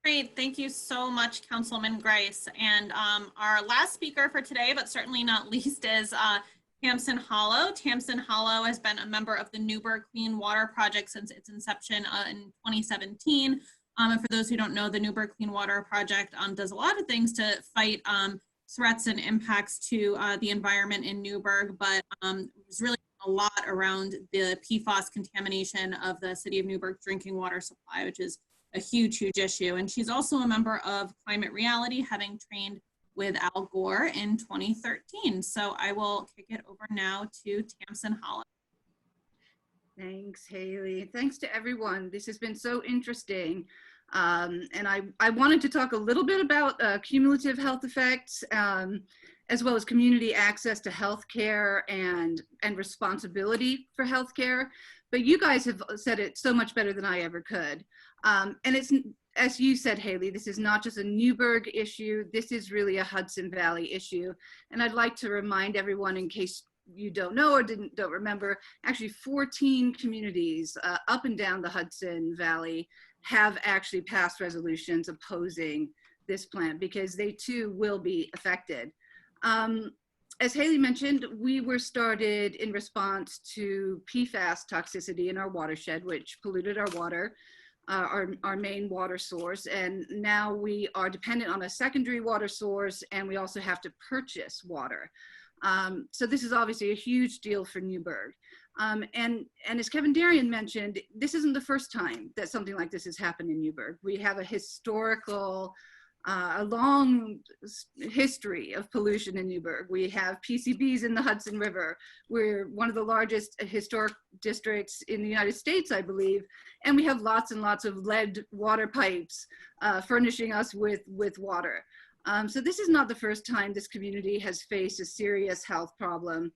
Great, thank you so much, Councilman Grice. And our last speaker for today, but certainly not least, is Tamsin Hollow. Tamsin Hollow has been a member of the Newburgh Clean Water Project since its inception in 2017. And for those who don't know, the Newburgh Clean Water Project does a lot of things to fight threats and impacts to the environment in Newburgh, but there's really a lot around the PFAS contamination of the City of Newburgh drinking water supply, which is a huge, huge issue. And she's also a member of Climate Reality, having trained with Al Gore in 2013. So I will kick it over now to Tamsin Hollow. Thanks, Haley. Thanks to everyone. This has been so interesting. And I wanted to talk a little bit about cumulative health effects, as well as community access to healthcare and responsibility for healthcare. But you guys have said it so much better than I ever could. And it's, as you said, Haley, this is not just a Newburgh issue. This is really a Hudson Valley issue. And I'd like to remind everyone, in case you don't know or don't remember, actually 14 communities up and down the Hudson Valley have actually passed resolutions opposing this plant, because they too will be affected. As Haley mentioned, we were started in response to PFAS toxicity in our watershed, which polluted our water, our main water source. And now we are dependent on a secondary water source, and we also have to purchase water. So this is obviously a huge deal for Newburgh. And as Kevin Darian mentioned, this isn't the first time that something like this has happened in Newburgh. We have a historical, a long history of pollution in Newburgh. We have PCBs in the Hudson River. We're one of the largest historic districts in the United States, I believe. And we have lots and lots of lead water pipes furnishing us with water. So this is not the first time this community has faced a serious health problem.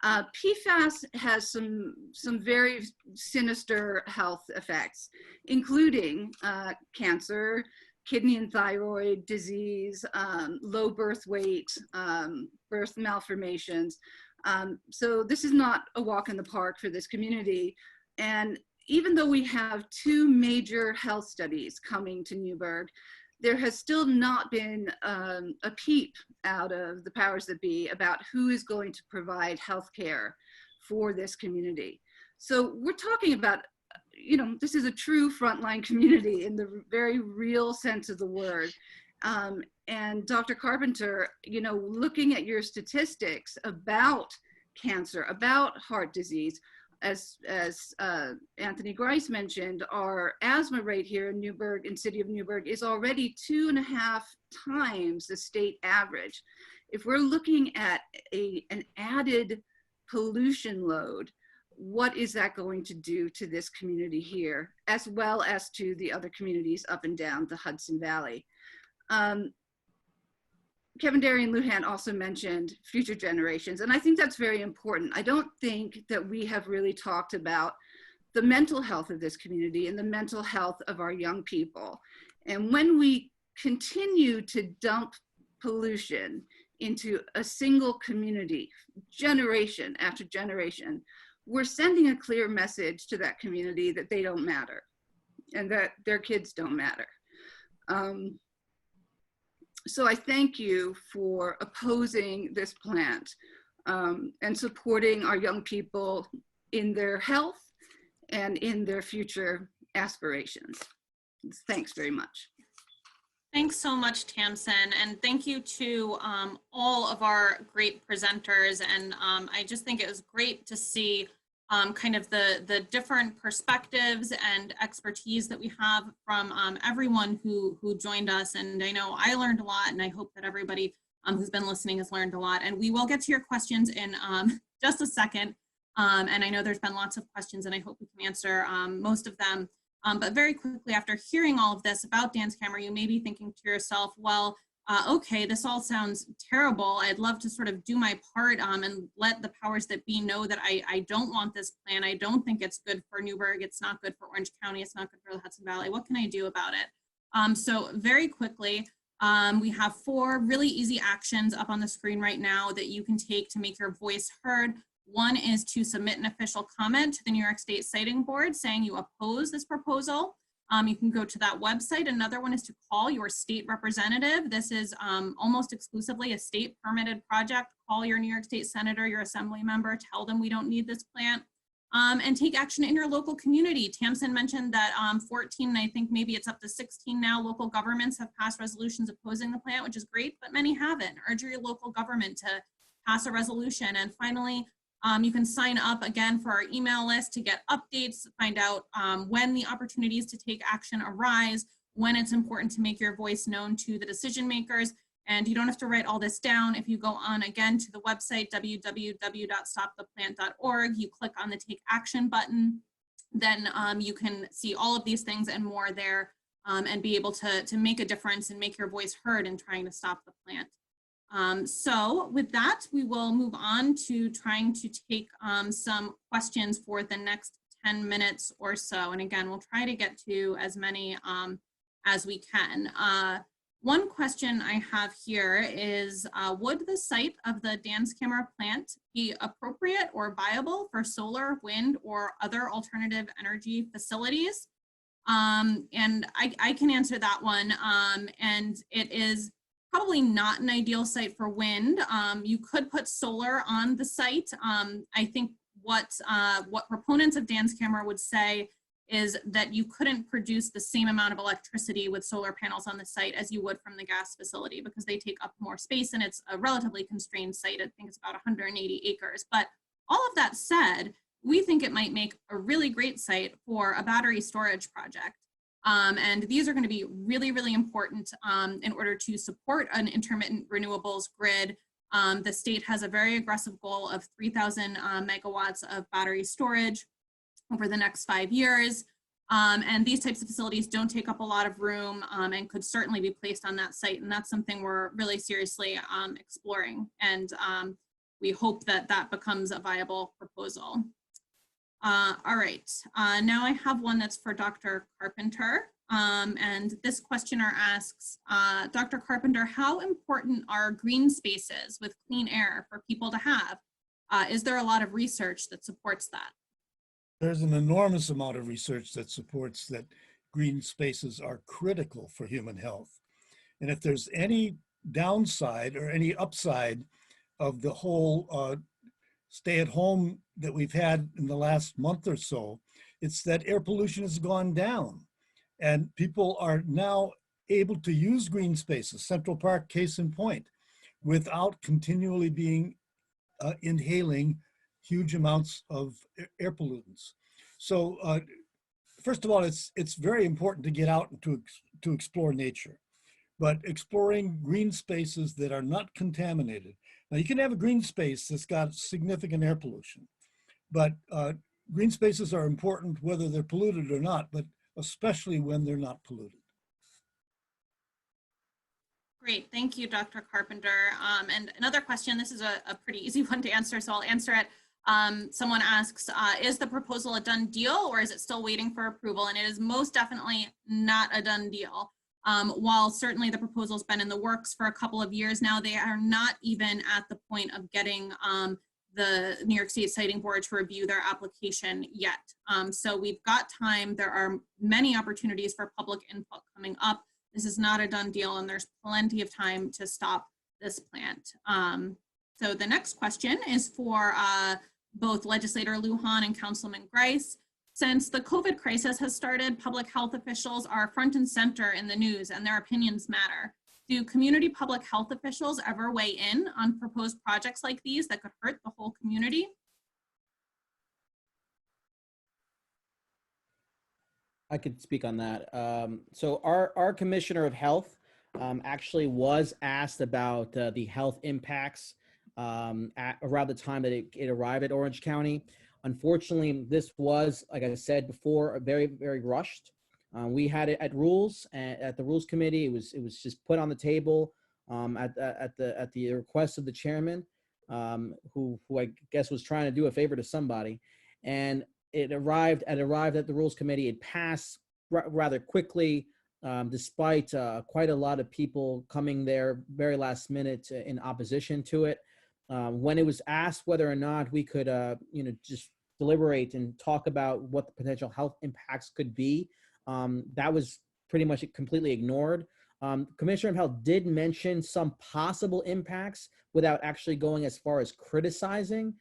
PFAS has some very sinister health effects, including cancer, kidney and thyroid disease, low birth weight, birth malformations. So this is not a walk in the park for this community. And even though we have 2 major health studies coming to Newburgh, there has still not been a peep out of the powers that be about who is going to provide health care for this community. So we're talking about, you know, this is a true frontline community in the very real sense of the word. And Dr. Carpenter, you know, looking at your statistics about cancer, about heart disease, as Anthony Grice mentioned, our asthma rate here in Newburgh, in City of Newburgh, is already 2.5 times the state average. If we're looking at an added pollution load, what is that going to do to this community here, as well as to the other communities up and down the Hudson Valley? Kevin Darian Lujan also mentioned future generations, and I think that's very important. I don't think that we have really talked about the mental health of this community and the mental health of our young people. And when we continue to dump pollution into a single community, generation after generation, we're sending a clear message to that community that they don't matter and that their kids don't matter. So I thank you for opposing this plant and supporting our young people in their health and in their future aspirations. Thanks very much. Thanks so much, Tamsin, and thank you to all of our great presenters. And I just think it was great to see kind of the different perspectives and expertise that we have from everyone who joined us. And I know I learned a lot, and I hope that everybody who's been listening has learned a lot. And we will get to your questions in just a second. And I know there's been lots of questions, and I hope we can answer most of them. But very quickly, after hearing all of this about Danskammer, you may be thinking to yourself, well, okay, this all sounds terrible. I'd love to sort of do my part and let the powers that be know that I don't want this plan. I don't think it's good for Newburgh. It's not good for Orange County. It's not good for the Hudson Valley. What can I do about it? So very quickly, we have 4 really easy actions up on the screen right now that you can take to make your voice heard. One is to submit an official comment to the New York State Siting Board saying you oppose this proposal. You can go to that website. Another one is to call your state representative. This is almost exclusively a state permitted project. Call your New York State Senator, your assembly member, tell them we don't need this plant. And take action in your local community. Tamsin mentioned that 14, I think maybe it's up to 16 now, local governments have passed resolutions opposing the plant, which is great, but many haven't. Urge your local government to pass a resolution. And finally, you can sign up again for our email list to get updates, find out when the opportunities to take action arise, when it's important to make your voice known to the decision makers. And you don't have to write all this down. If you go on again to the website, www.stoptheplant.org, you click on the Take Action button, then you can see all of these things and more there and be able to make a difference and make your voice heard in trying to stop the plant. So with that, we will move on to trying to take some questions for the next 10 minutes or so. And again, we'll try to get to as many as we can. One question I have here is, would the site of the Danskammer plant be appropriate or viable for solar, wind, or other alternative energy facilities? And I can answer that one. And it is probably not an ideal site for wind. You could put solar on the site. I think what proponents of Danskammer would say is that you couldn't produce the same amount of electricity with solar panels on the site as you would from the gas facility because they take up more space and it's a relatively constrained site. I think it's about 180 acres. But all of that said, we think it might make a really great site for a battery storage project. And these are going to be really, really important in order to support an intermittent renewables grid. The state has a very aggressive goal of 3,000 megawatts of battery storage over the next 5 years. And these types of facilities don't take up a lot of room and could certainly be placed on that site. And that's something we're really seriously exploring. And we hope that that becomes a viable proposal. All right, now I have one that's for Dr. Carpenter. And this questioner asks, Dr. Carpenter, how important are green spaces with clean air for people to have? Is there a lot of research that supports that? There's an enormous amount of research that supports that green spaces are critical for human health. And if there's any downside or any upside of the whole stay at home that we've had in the last month or so, it's that air pollution has gone down and people are now able to use green spaces, Central Park case in point, without continually being inhaling huge amounts of air pollutants. So first of all, it's very important to get out and to explore nature, but exploring green spaces that are not contaminated. Now you can have a green space that's got significant air pollution, but green spaces are important whether they're polluted or not, but especially when they're not polluted. Great, thank you, Dr. Carpenter. And another question, this is a pretty easy one to answer, so I'll answer it. Someone asks, is the proposal a done deal or is it still waiting for approval? And it is most definitely not a done deal. While certainly the proposal's been in the works for a couple of years now, they are not even at the point of getting the New York State Siting Board to review their application yet. So we've got time. There are many opportunities for public input coming up. This is not a done deal and there's plenty of time to stop this plant. So the next question is for both Legislator Lujan and Councilman Grice. Since the COVID crisis has started, public health officials are front and center in the news and their opinions matter. Do community public health officials ever weigh in on proposed projects like these that could hurt the whole community? I could speak on that. So our Commissioner of Health actually was asked about the health impacts around the time that it arrived at Orange County. Unfortunately, this was, like I said before, very, very rushed. We had it at rules, at the rules committee. It was just put on the table at the request of the chairman, who I guess was trying to do a favor to somebody, and it arrived at the rules committee. It passed rather quickly, despite quite a lot of people coming there very last minute in opposition to it. When it was asked whether or not we could, just deliberate and talk about what the potential health impacts could be, that was pretty much completely ignored. Commissioner of Health did mention some possible impacts without actually going as far as criticizing.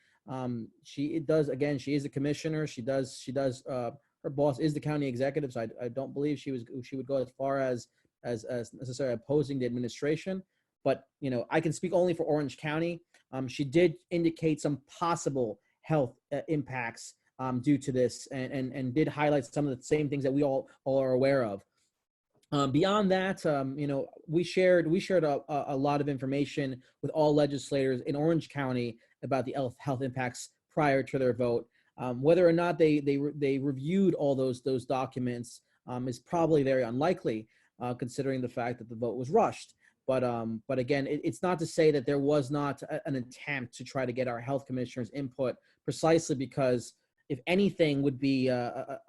She is a commissioner. She does. Her boss is the county executive, so I don't believe she would go as far as necessarily opposing the administration. But I can speak only for Orange County. She did indicate some possible health impacts due to this, and did highlight some of the same things that we all are aware of. Beyond that, we shared a lot of information with all legislators in Orange County about the health impacts prior to their vote. Whether or not they reviewed all those documents is probably very unlikely, considering the fact that the vote was rushed. But again, it's not to say that there was not an attempt to try to get our health commissioners' input, precisely because if anything would be a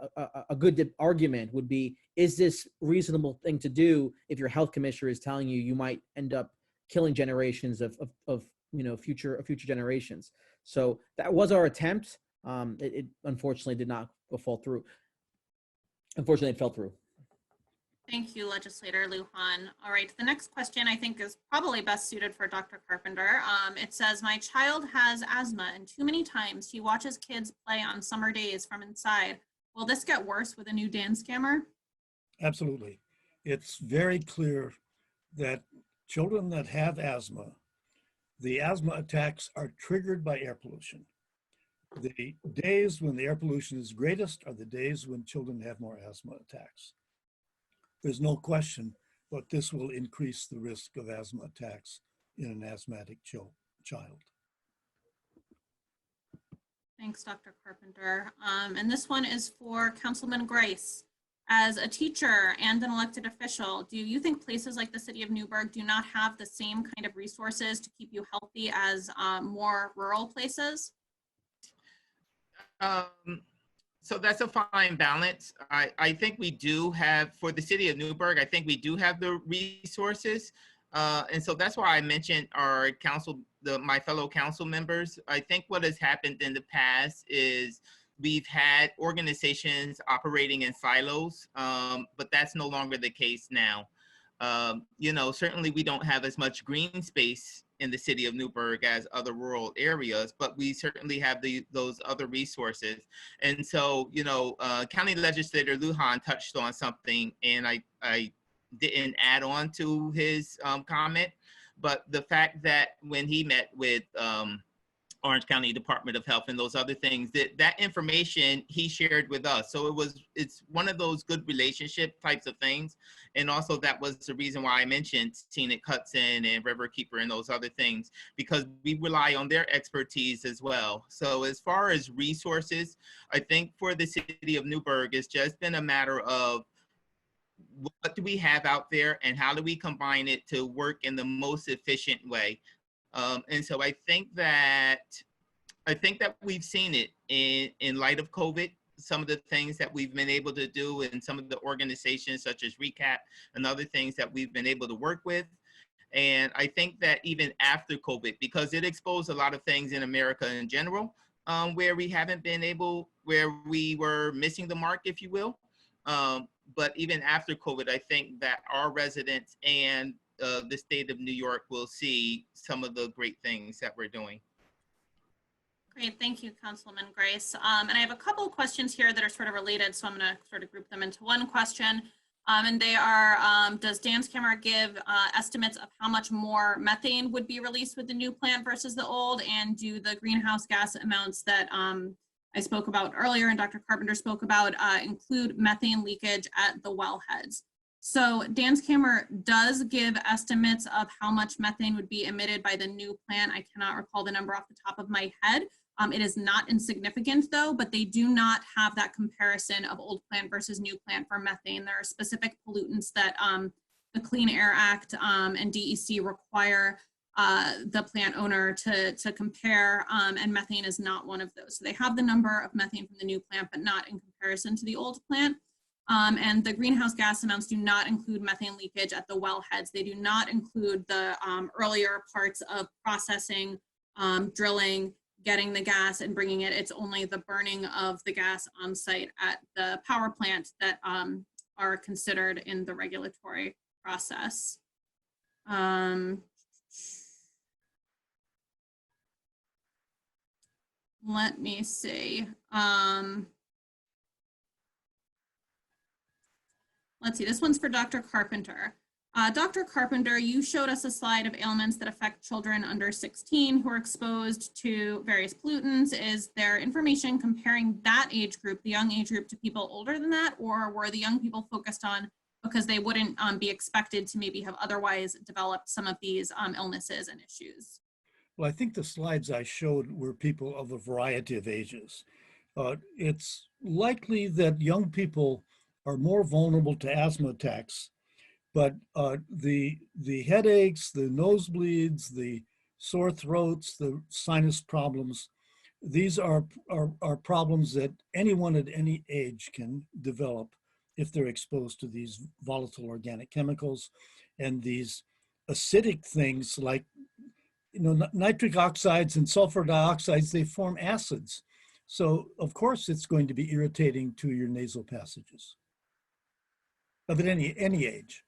good argument would be, is this reasonable thing to do if your health commissioner is telling you might end up killing generations of future generations? So that was our attempt. It unfortunately did not fall through. Unfortunately, it fell through. Thank you, Legislator Lujan. All right, the next question I think is probably best suited for Dr. Carpenter. It says, my child has asthma and too many times he watches kids play on summer days from inside. Will this get worse with a new Danskammer? Absolutely. It's very clear that children that have asthma, the asthma attacks are triggered by air pollution. The days when the air pollution is greatest are the days when children have more asthma attacks. There's no question, but this will increase the risk of asthma attacks in an asthmatic child. Thanks, Dr. Carpenter. And this one is for Councilman Grice. As a teacher and an elected official, do you think places like the City of Newburgh do not have the same kind of resources to keep you healthy as more rural places? So that's a fine balance. I think we do have, for the City of Newburgh, I think we do have the resources. And so that's why I mentioned our council, my fellow council members. I think what has happened in the past is we've had organizations operating in silos, but that's no longer the case now. Certainly we don't have as much green space in the City of Newburgh as other rural areas, but we certainly have those other resources. And so, County Legislator Lujan touched on something, and I didn't add on to his comment, but the fact that when he met with Orange County Department of Health and those other things, that information he shared with us. So it's one of those good relationship types of things. And also that was the reason why I mentioned Scenic Hudson and Riverkeeper and those other things, because we rely on their expertise as well. So as far as resources, I think for the City of Newburgh, it's just been a matter of what do we have out there and how do we combine it to work in the most efficient way. And so I think that we've seen it in light of COVID, some of the things that we've been able to do and some of the organizations such as RECAP and other things that we've been able to work with. And I think that even after COVID, because it exposed a lot of things in America in general, where we haven't been able, where we were missing the mark, if you will. But even after COVID, I think that our residents and the state of New York will see some of the great things that we're doing. Great, thank you, Councilman Grice. And I have a couple of questions here that are sort of related, so I'm going to sort of group them into one question. And they are, does Danskammer give estimates of how much more methane would be released with the new plant versus the old? And do the greenhouse gas amounts that I spoke about earlier and Dr. Carpenter spoke about include methane leakage at the wellheads? So Danskammer does give estimates of how much methane would be emitted by the new plant. I cannot recall the number off the top of my head, It is not insignificant though, but they do not have that comparison of old plant versus new plant for methane. There are specific pollutants that the Clean Air Act and DEC require the plant owner to compare, and methane is not one of those. So they have the number of methane from the new plant, but not in comparison to the old plant. And the greenhouse gas amounts do not include methane leakage at the wellheads. They do not include the earlier parts of processing, drilling, getting the gas and bringing it. It's only the burning of the gas on site at the power plant that are considered in the regulatory process. Let me see. Let's see, this one's for Dr. Carpenter. Dr. Carpenter, you showed us a slide of ailments that affect children under 16 who are exposed to various pollutants. Is there information comparing that age group, the young age group, to people older than that, or were the young people focused on because they wouldn't be expected to maybe have otherwise developed some of these illnesses and issues? Well, I think the slides I showed were people of a variety of ages. It's likely that young people are more vulnerable to asthma attacks, but the headaches, the nosebleeds, the sore throats, the sinus problems, these are problems that anyone at any age can develop if they're exposed to these volatile organic chemicals and these acidic things like, you know, nitric oxides and sulfur dioxides. They form acids. So of course it's going to be irritating to your nasal passages of any age.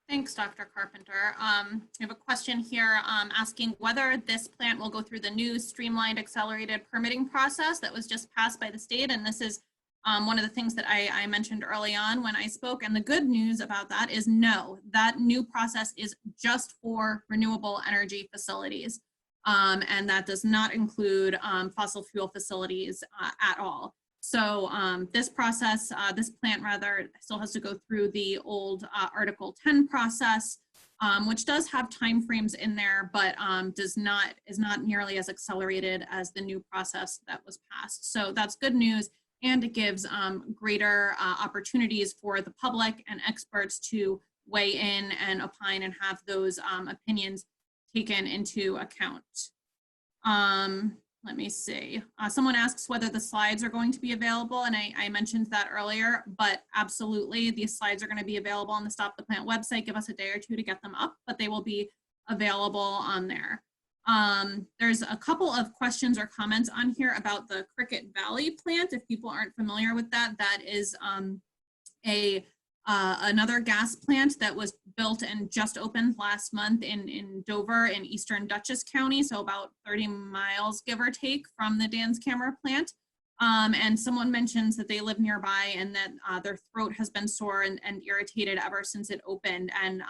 Thanks, Dr. Carpenter. I have a question here asking whether this plant will go through the new streamlined accelerated permitting process that was just passed by the state. And this is one of the things that I mentioned early on when I spoke. And the good news about that is no, that new process is just for renewable energy facilities. And that does not include fossil fuel facilities at all. So this process, this plant rather, still has to go through the old Article 10 process, which does have timeframes in there, but is not nearly as accelerated as the new process that was passed. So that's good news, and it gives greater opportunities for the public and experts to weigh in and opine and have those opinions taken into account. Let me see. Someone asks whether the slides are going to be available, and I mentioned that earlier, but absolutely, these slides are going to be available on the Stop the Plant website. Give us a day or two to get them up, but they will be available on there. There's a couple of questions or comments on here about the Cricket Valley plant. If people aren't familiar with that, that is another gas plant that was built and just opened last month in Dover in Eastern Dutchess County, so about 30 miles, give or take, from the Danskammer plant. And someone mentions that they live nearby and that their throat has been sore and irritated ever since it opened. And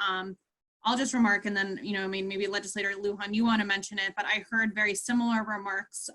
I'll just remark, and then, you know, I mean, maybe Legislator Lujan, you want to mention it, but I heard very similar remarks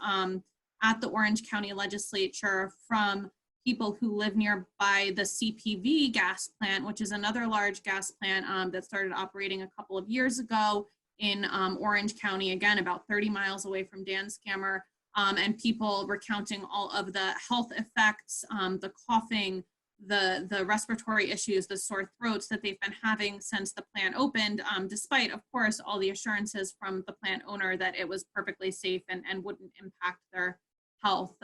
at the Orange County Legislature from people who live nearby the CPV gas plant, which is another large gas plant that started operating a couple of years ago in Orange County, again, about 30 miles away from Danskammer, and people recounting all of the health effects, the coughing, the respiratory issues, the sore throats that they've been having since the plant opened, despite, of course, all the assurances from the plant owner that it was perfectly safe and wouldn't impact their health.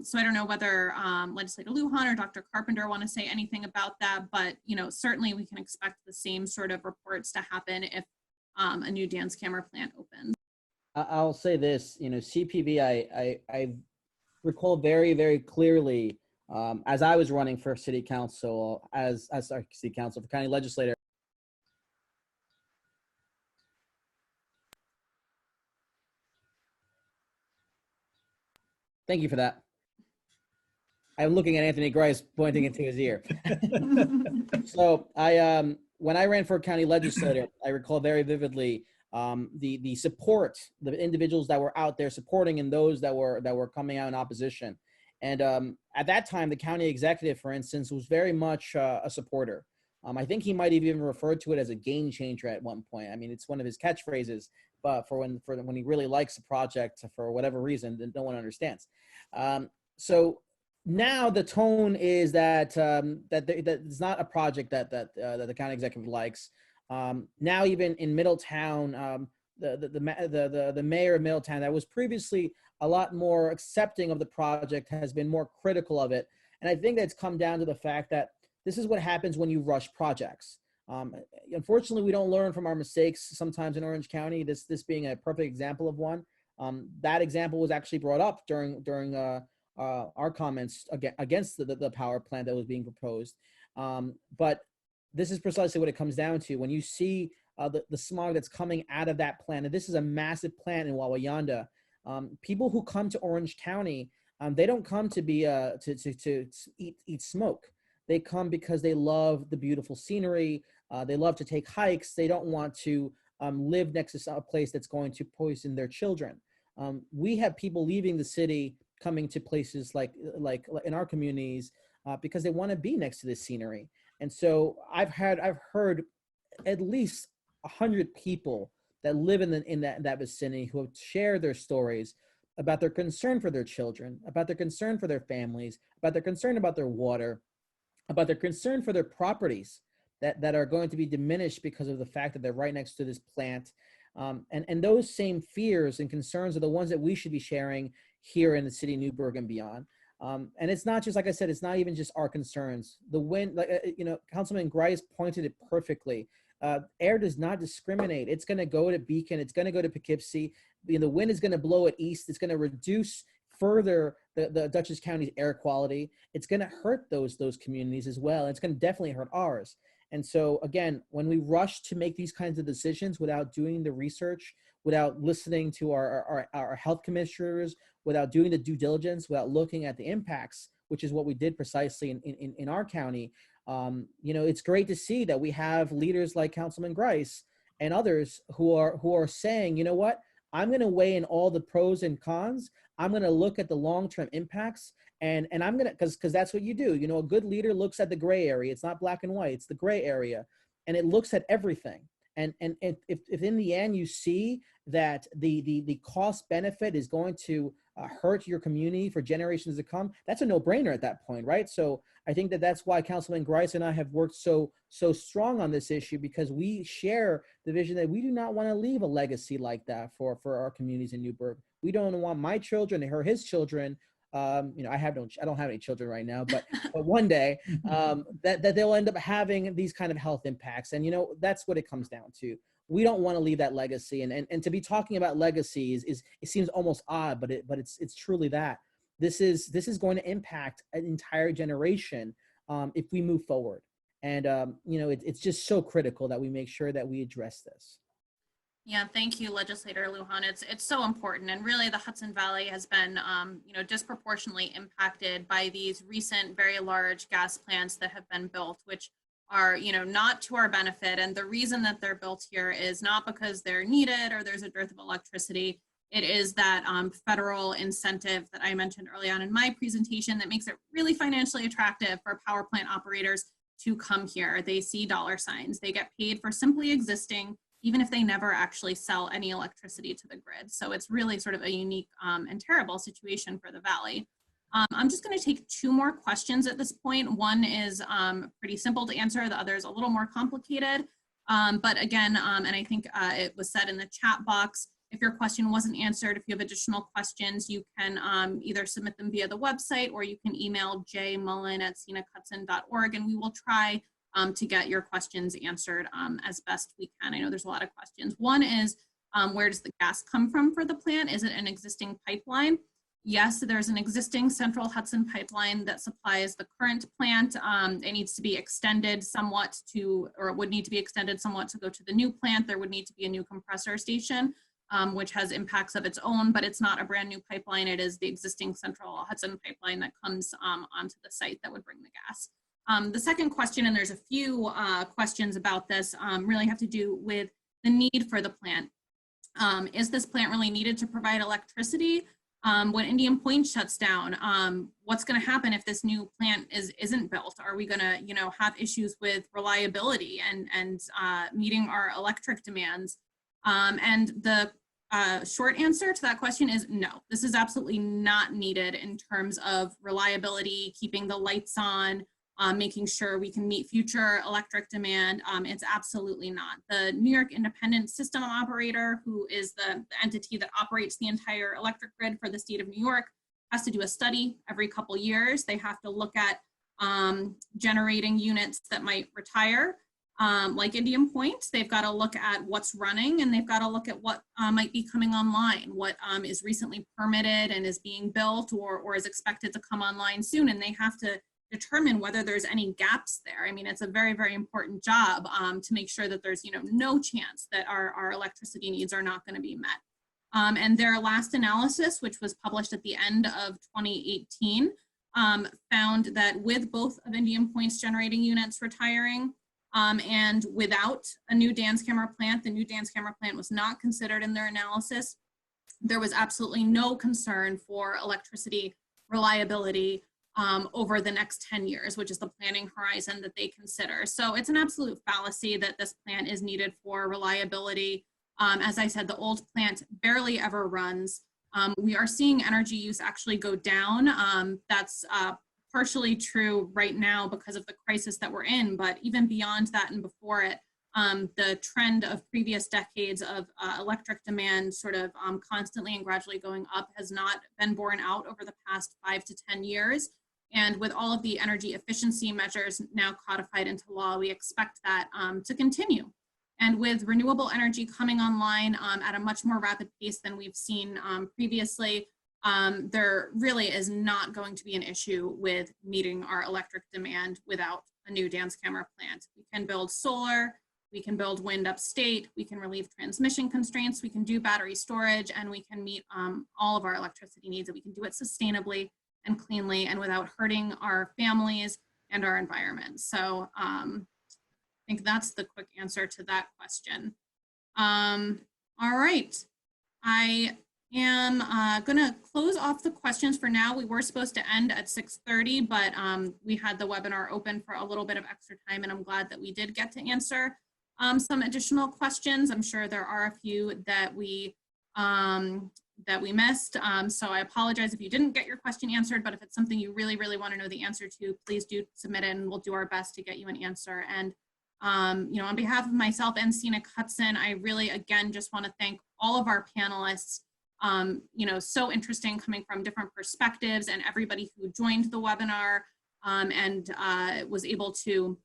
So I don't know whether Legislator Lujan or Dr. Carpenter want to say anything about that, but, you know, certainly we can expect the same sort of reports to happen if a new Danskammer plant opens. I'll say this, you know, CPV, I recall very, very clearly as I was running for city council, as city council, for county legislator. Thank you for that. I'm looking at Anthony Grice pointing into his ear. So when I ran for county legislator, I recall very vividly the support, the individuals that were out there supporting and those that were coming out in opposition. And at that time, the county executive, for instance, was very much a supporter. I think he might have even referred to it as a game changer at one point. I mean, it's one of his catchphrases for when he really likes a project for whatever reason that no one understands. So now the tone is that that it's not a project that the county executive likes. Now even in Middletown, the mayor of Middletown that was previously a lot more accepting of the project has been more critical of it. And I think that's come down to the fact that this is what happens when you rush projects. Unfortunately, we don't learn from our mistakes sometimes in Orange County, this being a perfect example of one. That example was actually brought up during our comments against the power plant that was being proposed. But this is precisely what it comes down to. When you see the smog that's coming out of that plant, and this is a massive plant in Wawayanda, people who come to Orange County, they don't come to be to eat smoke. They come because they love the beautiful scenery. They love to take hikes. They don't want to live next to a place that's going to poison their children. We have people leaving the city, coming to places like in our communities because they want to be next to this scenery. And so I've heard at least 100 people that live in that vicinity who have shared their stories about their concern for their children, about their concern for their families, about their concern about their water, about their concern for their properties that are going to be diminished because of the fact that they're right next to this plant. And those same fears and concerns are the ones that we should be sharing here in the city of Newburgh and beyond. And it's not just, like I said, it's not even just our concerns. The wind, Councilman Grice pointed it perfectly. Air does not discriminate. It's going to go to Beacon. It's going to go to Poughkeepsie. The wind is going to blow it east. It's going to reduce further the Dutchess County's air quality. It's going to hurt those communities as well. It's going to definitely hurt ours. And so again, when we rush to make these kinds of decisions without doing the research, without listening to our health commissioners, without doing the due diligence, without looking at the impacts, which is what we did precisely in our county, it's great to see that we have leaders like Councilman Grice and others who are saying, you know what, I'm going to weigh in all the pros and cons. I'm going to look at the long-term impacts, and I'm going to, because that's what you do. A good leader looks at the gray area. It's not black and white. It's the gray area, and it looks at everything. And if in the end you see that the cost benefit is going to hurt your community for generations to come, that's a no-brainer at that point, right? So I think that's why Councilman Grice and I have worked so strong on this issue, because we share the vision that we do not want to leave a legacy like that for our communities in Newburgh. We don't want my children or his children. I don't have any children right now, but one day that they'll end up having these kind of health impacts. And that's what it comes down to. We don't want to leave that legacy, and to be talking about legacies it seems almost odd, but it's truly that. This is going to impact an entire generation if we move forward. And it's just so critical that we make sure that we address this. Yeah, thank you, Legislator Lujan. It's so important, and really the Hudson Valley has been disproportionately impacted by these recent very large gas plants that have been built, which are not to our benefit. And the reason that they're built here is not because they're needed or there's a dearth of electricity. It is that federal incentive that I mentioned early on in my presentation that makes it really financially attractive for power plant operators to come here. They see dollar signs. They get paid for simply existing, even if they never actually sell any electricity to the grid. So it's really sort of a unique and terrible situation for the Valley. I'm just going to take two more questions at this point. One is pretty simple to answer. The other is a little more complicated. But again, and I think it was said in the chat box, if your question wasn't answered, if you have additional questions, you can either submit them via the website, or you can email jmullen@scenichudson.org, and we will try to get your questions answered as best we can. I know there's a lot of questions. One is, where does the gas come from for the plant? Is it an existing pipeline? Yes, there's an existing Central Hudson pipeline that supplies the current plant. It needs to be extended somewhat or it would need to be extended somewhat to go to the new plant. There would need to be a new compressor station, which has impacts of its own, but it's not a brand new pipeline. It is the existing Central Hudson pipeline that comes onto the site that would bring the gas. The second question, and there's a few questions about this, really have to do with the need for the plant. Is this plant really needed to provide electricity? When Indian Point shuts down, what's going to happen if this new plant isn't built? Are we going to, have issues with reliability and meeting our electric demands? And the short answer to that question is no. This is absolutely not needed in terms of reliability, keeping the lights on, making sure we can meet future electric demand. It's absolutely not. The New York Independent System Operator, who is the entity that operates the entire electric grid for the state of New York, has to do a study every couple years. They have to look at generating units that might retire. Like Indian Point, they've got to look at what's running, and they've got to look at what might be coming online, what is recently permitted and is being built or is expected to come online soon, and they have to determine whether there's any gaps there. I mean, it's a very, very important job to make sure that there's no chance that our electricity needs are not going to be met. And their last analysis, which was published at the end of 2018, found that with both of Indian Point's generating units retiring, and without a new Danskammer plant, the new Danskammer plant was not considered in their analysis. There was absolutely no concern for electricity reliability over the next 10 years, which is the planning horizon that they consider. So it's an absolute fallacy that this plant is needed for reliability. As I said, the old plant barely ever runs. We are seeing energy use actually go down. That's partially true right now because of the crisis that we're in, but even beyond that and before it, the trend of previous decades of electric demand sort of constantly and gradually going up has not been borne out over the past 5 to 10 years. And with all of the energy efficiency measures now codified into law, we expect that to continue. And with renewable energy coming online at a much more rapid pace than we've seen previously, there really is not going to be an issue with meeting our electric demand without a new Danskammer plant. We can build solar, we can build wind upstate, we can relieve transmission constraints, we can do battery storage, and we can meet all of our electricity needs, and we can do it sustainably and cleanly and without hurting our families and our environment. So I think that's the quick answer to that question. All right, I am gonna close off the questions for now. We were supposed to end at 6:30, but we had the webinar open for a little bit of extra time, and I'm glad that we did get to answer some additional questions. I'm sure there are a few that we missed. So I apologize if you didn't get your question answered, but if it's something you really, really want to know the answer to, please do submit it and we'll do our best to get you an answer. And on behalf of myself and Scenic Hudson, I really, again, just want to thank all of our panelists. So interesting, coming from different perspectives, and everybody who joined the webinar and was able to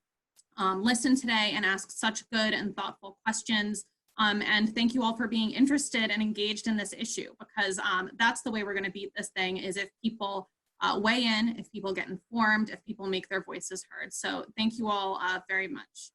listen today and ask such good and thoughtful questions. And thank you all for being interested and engaged in this issue, because that's the way we're going to beat this thing, is if people weigh in, if people get informed, if people make their voices heard. So thank you all very much.